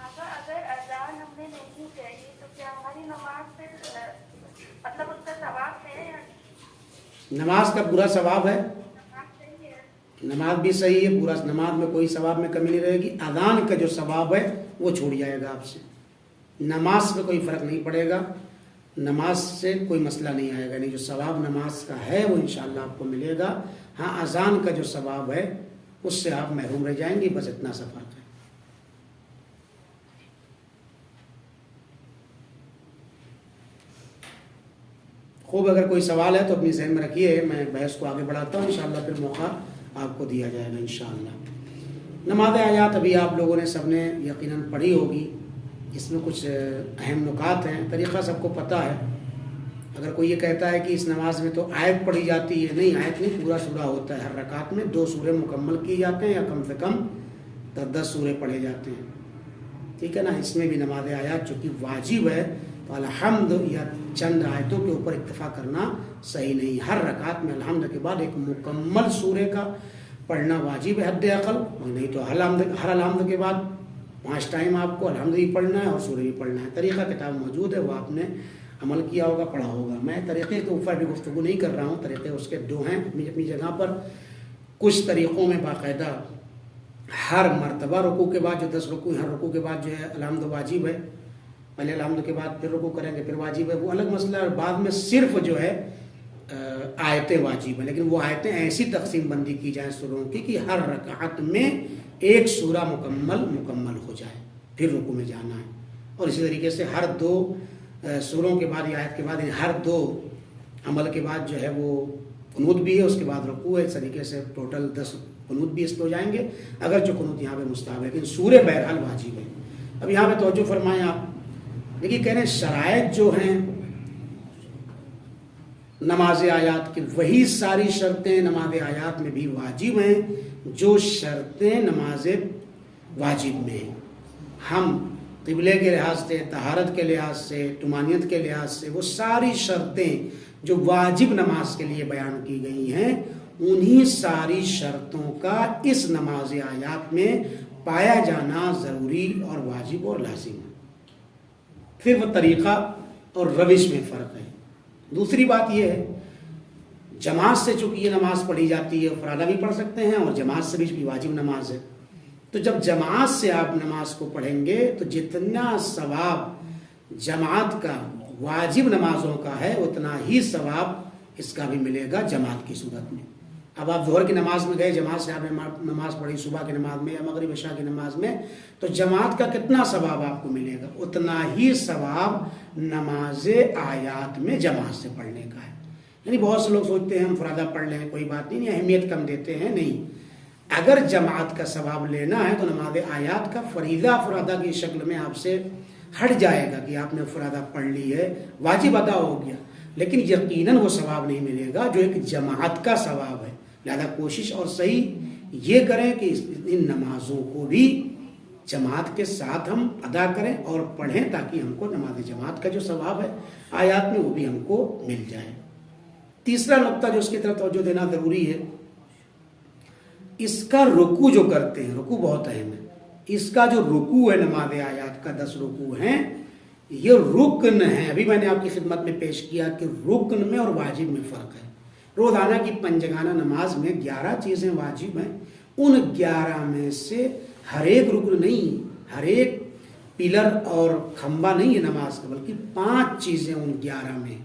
اگر اذان ہم نے نہیں کہی تو کیا ہماری نماز پھر مطلب اس کا ثواب ہے یا نہیں؟ نماز کا پورا ثواب ہے، نماز بھی صحیح ہے، پورا نماز میں کوئی ثواب میں کمی نہیں رہے گی. اذان کا جو ثواب ہے وہ چھوٹ جائے گا آپ سے. نماز میں کوئی فرق نہیں پڑے گا، نماز سے کوئی مسئلہ نہیں آئے گا. نہیں، جو ثواب نماز کا ہے وہ انشاءاللہ آپ کو ملے گا. ہاں اذان کا جو ثواب ہے اس سے آپ محروم رہ جائیں گے. بس اتنا سا فرق ہے. خوب، اگر کوئی سوال ہے تو اپنی ذہن میں رکھیے، میں بحث کو آگے بڑھاتا ہوں. انشاءاللہ پھر موقع آپ کو دیا جائے گا انشاءاللہ. نماز آیات ابھی آپ لوگوں نے سب نے یقیناً پڑھی ہوگی. اس میں کچھ اہم نکات ہیں. طریقہ سب کو پتہ ہے. اگر کوئی یہ کہتا ہے کہ اس نماز میں تو آیت پڑھی جاتی ہے، نہیں، آیت نہیں، پورا سورہ ہوتا ہے. ہر رکعت میں 2 سورے مکمل کیے جاتے ہیں، یا کم سے کم 10 سورے پڑھے جاتے ہیں. ٹھیک ہے نا. اس میں بھی نماز آیات چونکہ واجب ہے تو الحمد یا چند آیتوں کے اوپر اکتفا کرنا صحیح نہیں. ہر رکعت میں الحمد کے بعد ایک مکمل سورے کا پڑھنا واجب ہے حد عقل. نہیں تو ہر الحمد کے بعد 5 ٹائم آپ کو الحمد بھی پڑھنا ہے اور سورہ بھی پڑھنا ہے. طریقہ کتاب موجود ہے، وہ آپ نے عمل کیا ہوگا، پڑھا ہوگا. میں طریقے کے اوپر بھی گفتگو نہیں کر رہا ہوں. طریقے اس کے 2 ہیں اپنی اپنی جگہ پر. کچھ طریقوں میں باقاعدہ ہر مرتبہ رکوع کے بعد جو 10 رکوع، ہر رکوع کے بعد جو ہے الحمد واجب ہے. پہلے الحمد کے بعد پھر رکوع کریں گے، پھر واجب ہے، وہ الگ مسئلہ ہے. اور بعد میں صرف جو ہے آیتیں واجب ہیں. لیکن وہ آیتیں ایسی تقسیم بندی کی جائیں سوروں کی کہ ہر رکعت میں ایک سورہ مکمل ہو جائے، پھر رکوع میں جانا ہے. اور اسی طریقے سے ہر 2 سوروں کے بعد یا آیت کے بعد، ہر 2 عمل کے بعد جو ہے وہ قنوت بھی ہے، اس کے بعد رکوع ہے. اس طریقے سے ٹوٹل 10 قنوت بھی اس پہ ہو جائیں گے، اگرچہ قنوت یہاں پہ مستحب ہے، لیکن سورہ بہرحال واجب ہے. اب یہاں پہ توجہ فرمائیں آپ. دیکھیے کہہ رہے ہیں شرائط جو ہیں نماز آیات کی، وہی ساری شرطیں نماز آیات میں بھی واجب ہیں جو شرطیں نماز واجب میں ہیں. ہم قبلے کے لحاظ سے، طہارت کے لحاظ سے، طمانینت کے لحاظ سے، وہ ساری شرطیں جو واجب نماز کے لیے بیان کی گئی ہیں، انہی ساری شرطوں کا اس نماز آیات میں پایا جانا ضروری اور واجب اور لازم ہے. پھر وہ طریقہ اور روش میں فرق ہے. دوسری بات یہ ہے، جماعت سے چونکہ یہ نماز پڑھی جاتی ہے، افرادہ بھی پڑھ سکتے ہیں اور جماعت سے بھی واجب نماز ہے. تو جب جماعت سے آپ نماز کو پڑھیں گے تو جتنا ثواب جماعت کا واجب نمازوں کا ہے، اتنا ہی ثواب اس کا بھی ملے گا جماعت کی صورت میں. اب آپ ظہر کی نماز میں گئے، جماعت سے آپ نے نماز پڑھی، صبح کی نماز میں یا مغرب عشاء کی نماز میں، تو جماعت کا کتنا ثواب آپ کو ملے گا؟ اتنا ہی ثواب نماز آیات میں جماعت سے پڑھنے کا ہے. یعنی بہت سے لوگ سوچتے ہیں ہم فرادہ پڑھ لیں کوئی بات نہیں، اہمیت کم دیتے ہیں. نہیں، اگر جماعت کا ثواب لینا ہے تو نماز آیات کا فریضہ فرادہ کی شکل میں آپ سے ہٹ جائے گا کہ آپ نے فرادہ پڑھ لی ہے، واجب ادا ہو گیا، لیکن یقیناً وہ ثواب نہیں ملے گا جو ایک جماعت کا ثواب ہے. لہذا کوشش اور صحیح یہ کریں کہ ان نمازوں کو بھی جماعت کے ساتھ ہم ادا کریں اور پڑھیں، تاکہ ہم کو نماز جماعت کا جو ثواب ہے آیات میں وہ بھی ہم کو مل جائے. تیسرا نقطہ جو اس کی طرف توجہ دینا ضروری ہے، اس کا رکوع جو کرتے ہیں، رکوع بہت اہم ہے. اس کا جو رکوع ہے نماز آیات کا 10 رکوع ہیں، یہ رکن ہے. ابھی میں نے آپ کی خدمت میں پیش کیا کہ رکن میں اور واجب میں فرق ہے. روزانہ کی 5 جگانہ نماز میں 11 چیزیں واجب ہیں. ان 11 میں سے ہر ایک رکن نہیں، ہر ایک پلر اور کھمبا نہیں ہے نماز کا، بلکہ 5 چیزیں ان 11 میں.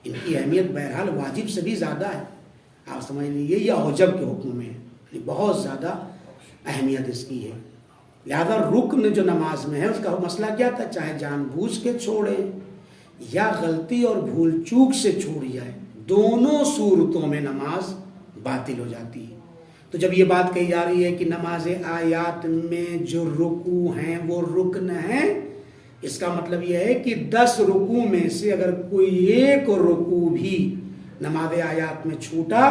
ان کی اہمیت بہرحال واجب سے بھی زیادہ ہے. آپ سمجھ لیجیے یہ اوجب کے حکم میں ہے، بہت زیادہ اہمیت اس کی ہے. لہذا رکن جو نماز میں ہے اس کا مسئلہ کیا تھا؟ چاہے جان بوجھ کے چھوڑے یا غلطی اور بھول چوک سے چھوڑ جائے، دونوں صورتوں میں نماز باطل ہو جاتی ہے. تو جب یہ بات کہی جا رہی ہے کہ نماز آیات میں جو رکوع ہیں وہ رکن ہیں، اس کا مطلب یہ ہے کہ 10 رکوع میں سے اگر کوئی ایک رکوع بھی نماز آیات میں چھوٹا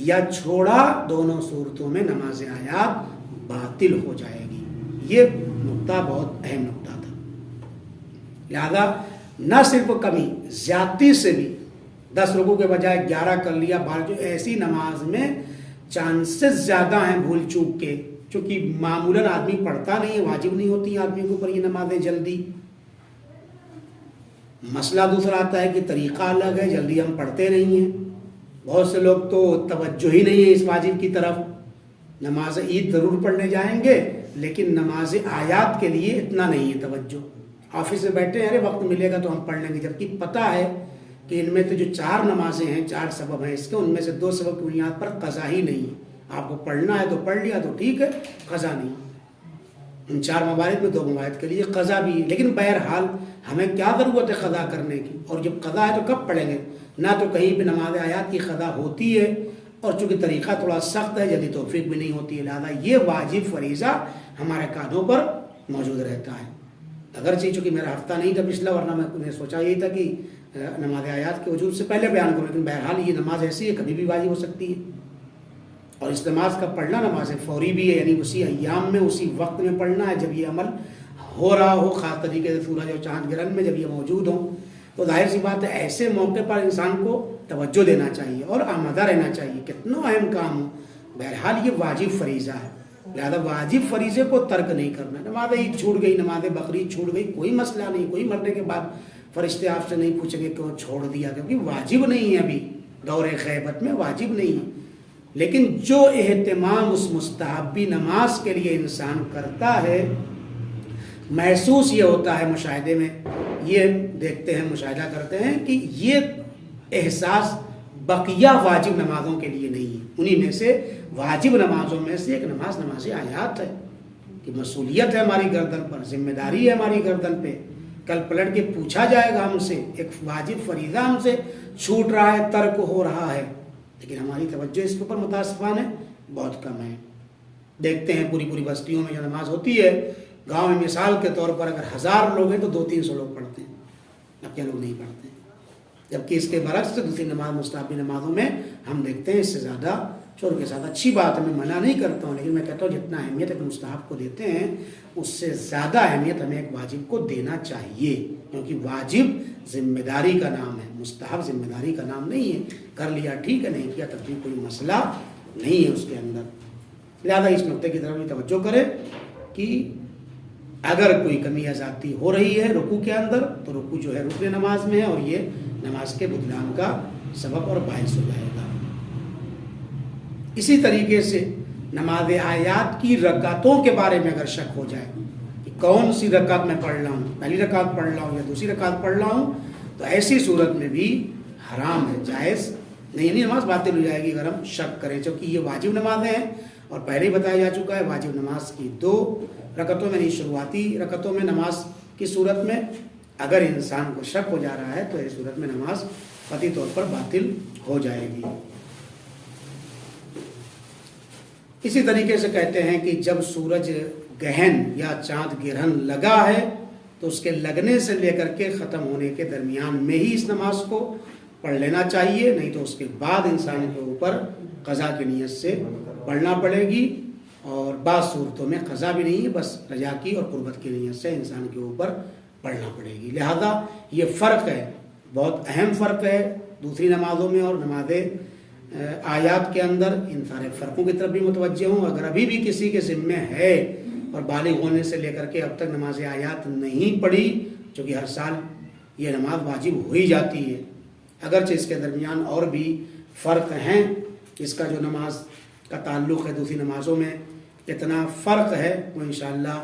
یا چھوڑا، دونوں صورتوں میں نماز آیات باطل ہو جائے گی. یہ نقطہ بہت اہم نقطہ تھا. لہذا نہ صرف کمی، زیادتی سے بھی 10 رکوع کے بجائے 11 کر لیا. جو ایسی نماز میں چانسز زیادہ ہیں بھول چوک کے، چونکہ معمولاً آدمی پڑھتا نہیں ہے، واجب نہیں ہوتی آدمی کے اوپر یہ نمازیں جلدی. مسئلہ دوسرا آتا ہے کہ طریقہ الگ ہے، جلدی ہم پڑھتے نہیں ہیں. بہت سے لوگ تو توجہ ہی نہیں ہے اس واجب کی طرف. نماز عید ضرور پڑھنے جائیں گے لیکن نماز آیات کے لیے اتنا نہیں ہے توجہ. آفس میں بیٹھے ہیں، ارے وقت ملے گا تو ہم پڑھ لیں گے، جبکہ پتہ ہے کہ ان میں تو جو 4 نمازیں ہیں، 4 سبب ہیں اس کے، ان میں سے 2 سبب کی بنیاد پر قضا ہی نہیں ہے. آپ کو پڑھنا ہے تو پڑھ لیا تو ٹھیک ہے، قضا نہیں۔ ان 4 موارد میں 2 موارد کے لیے قضا بھی ہے، لیکن بہرحال ہمیں کیا ضرورت ہے قضا کرنے کی؟ اور جب قضا ہے تو کب پڑھیں گے؟ نہ تو کہیں پہ نماز آیات کی قضا ہوتی ہے، اور چونکہ طریقہ تھوڑا سخت ہے، جلدی توفیق بھی نہیں ہوتی ہے، لہٰذا یہ واجب فریضہ ہمارے کانوں پر موجود رہتا ہے۔ اگرچہ چونکہ میرا ہفتہ نہیں تھا پچھلا، ورنہ میں سوچا یہی تھا کہ نماز آیات کے وجود سے پہلے بیان کروں، لیکن بہرحال یہ نماز ایسی ہے کبھی بھی واجب ہو سکتی ہے، اور اس نماز کا پڑھنا نماز فوری بھی ہے، یعنی اسی ایام میں اسی وقت میں پڑھنا ہے جب یہ عمل ہو رہا ہو، خاص طریقے سے سورج اور چاند گرہن میں جب یہ موجود ہوں، تو ظاہر سی بات ہے ایسے موقع پر انسان کو توجہ دینا چاہیے اور آمادہ رہنا چاہیے، کتنا اہم کام ہو، بہرحال یہ واجب فریضہ ہے، لہذا واجب فریضے کو ترک نہیں کرنا۔ نماز عید چھوٹ گئی، نماز بقرعید چھوٹ گئی، کوئی مسئلہ نہیں، کوئی مرنے کے بعد فرشتے آپ سے نہیں پوچھیں گے کیوں چھوڑ دیا، کیونکہ واجب نہیں ہے، ابھی دور غیبت میں واجب نہیں ہے۔ لیکن جو اہتمام اس مستحبی نماز کے لیے انسان کرتا ہے، محسوس یہ ہوتا ہے، مشاہدے میں یہ دیکھتے ہیں، مشاہدہ کرتے ہیں کہ یہ احساس بقیہ واجب نمازوں کے لیے نہیں ہے۔ انہی میں سے واجب نمازوں میں سے ایک نماز آیات ہے، کہ مسئولیت ہے ہماری گردن پر، ذمہ داری ہے ہماری گردن پہ، کل پلٹ کے پوچھا جائے گا ہم سے، ایک واجب فریضہ ہم سے چھوٹ رہا ہے، ترک ہو رہا ہے، لیکن ہماری توجہ اس کے اوپر متاسفانہ بہت کم ہے۔ دیکھتے ہیں پوری پوری بستیوں میں جو نماز ہوتی ہے، گاؤں میں مثال کے طور پر اگر 1000 لوگ ہیں تو 200-300 لوگ پڑھتے ہیں، اپنے لوگ نہیں پڑھتے ہیں، جبکہ اس کے برعکس دوسری نماز مستحبی نمازوں میں ہم دیکھتے ہیں اس سے زیادہ شور کے ساتھ۔ اچھی بات ہے، میں منع نہیں کرتا ہوں، لیکن میں کہتا ہوں جتنا اہمیت ایک مستحب کو دیتے ہیں اس سے زیادہ اہمیت ہمیں ایک واجب کو دینا چاہیے، کیونکہ واجب ذمہ داری کا نام ہے، مستحب ذمہ داری کا نام نہیں ہے۔ کر لیا ٹھیک ہے، نہیں کیا تب بھی کوئی مسئلہ نہیں ہے اس کے اندر۔ لہذا اس نقطے کی طرف بھی توجہ کرے کہ اگر کوئی کمی یا زیادتی ہو رہی ہے رکوع کے اندر تو رکوع جو ہے رکن نماز میں ہے، اور یہ نماز کے بطلان کا سبب اور باعث ہو جائے گا۔ اسی طریقے سے نماز آیات کی رکعتوں کے بارے میں اگر شک ہو جائے کہ کون سی رکعت میں پڑھ رہا ہوں، پہلی رکعت پڑھ رہا ہوں یا دوسری رکعت پڑھ رہا ہوں، تو ایسی صورت میں بھی حرام ہے، جائز نہیں، نماز باطل ہو جائے گی اگر ہم شک کریں، چونکہ یہ واجب نمازیں ہیں، اور پہلے ہی بتایا جا چکا ہے واجب نماز کی 2 رکعتوں میں نہیں، شروعاتی رکعتوں میں نماز کی صورت میں اگر انسان کو شک ہو جا رہا ہے تو اس صورت میں نماز قطعی طور پر باطل ہو جائے گی۔ اسی طریقے سے کہتے ہیں کہ جب سورج گہن یا چاند گرہن لگا ہے تو اس کے لگنے سے لے کر کے ختم ہونے کے درمیان میں ہی اس نماز کو پڑھ لینا چاہیے، نہیں تو اس کے بعد انسان کے اوپر قضا کی نیت سے پڑھنا پڑے گی، اور بعض صورتوں میں قضا بھی نہیں ہے، بس رجا کی اور قربت کی نیت سے انسان کے اوپر پڑھنا پڑے گی۔ لہذا یہ فرق ہے، بہت اہم فرق ہے دوسری نمازوں میں اور نماز آیات کے اندر۔ ان سارے فرقوں کی طرف بھی متوجہ ہوں۔ اگر ابھی بھی کسی کے ذمہ ہے اور بالغ ہونے سے لے کر کے اب تک نماز آیات نہیں پڑھی، چونکہ ہر سال یہ نماز واجب ہو ہی جاتی ہے، اگرچہ اس کے درمیان اور بھی فرق ہیں، اس کا جو نماز کا تعلق ہے دوسری نمازوں میں کتنا فرق ہے، وہ انشاءاللہ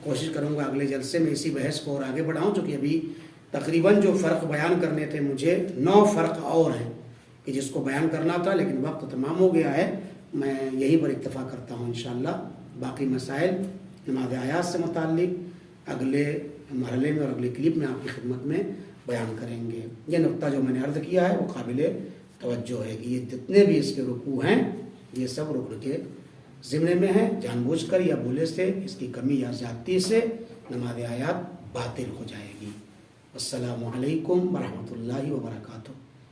کوشش کروں گا اگلے جلسے میں اسی بحث کو اور آگے بڑھاؤں، چونکہ ابھی تقریباً جو فرق بیان کرنے تھے مجھے 9 فرق اور ہیں کہ جس کو بیان کرنا تھا، لیکن وقت تمام ہو گیا ہے، میں یہیں پر اکتفا کرتا ہوں۔ انشاءاللہ باقی مسائل نماز آیات سے متعلق اگلے مرحلے میں اور اگلے کلپ میں آپ کی خدمت میں بیان کریں گے۔ یہ نقطہ جو میں نے عرض کیا ہے وہ قابل توجہ ہے کہ یہ جتنے بھی اس کے رکوع ہیں یہ سب رکن کے ضمن میں ہیں، جان بوجھ کر یا بھولے سے اس کی کمی یا زیادتی سے نماز آیات باطل ہو جائے گی۔ السلام علیکم ورحمۃ اللہ وبرکاتہ۔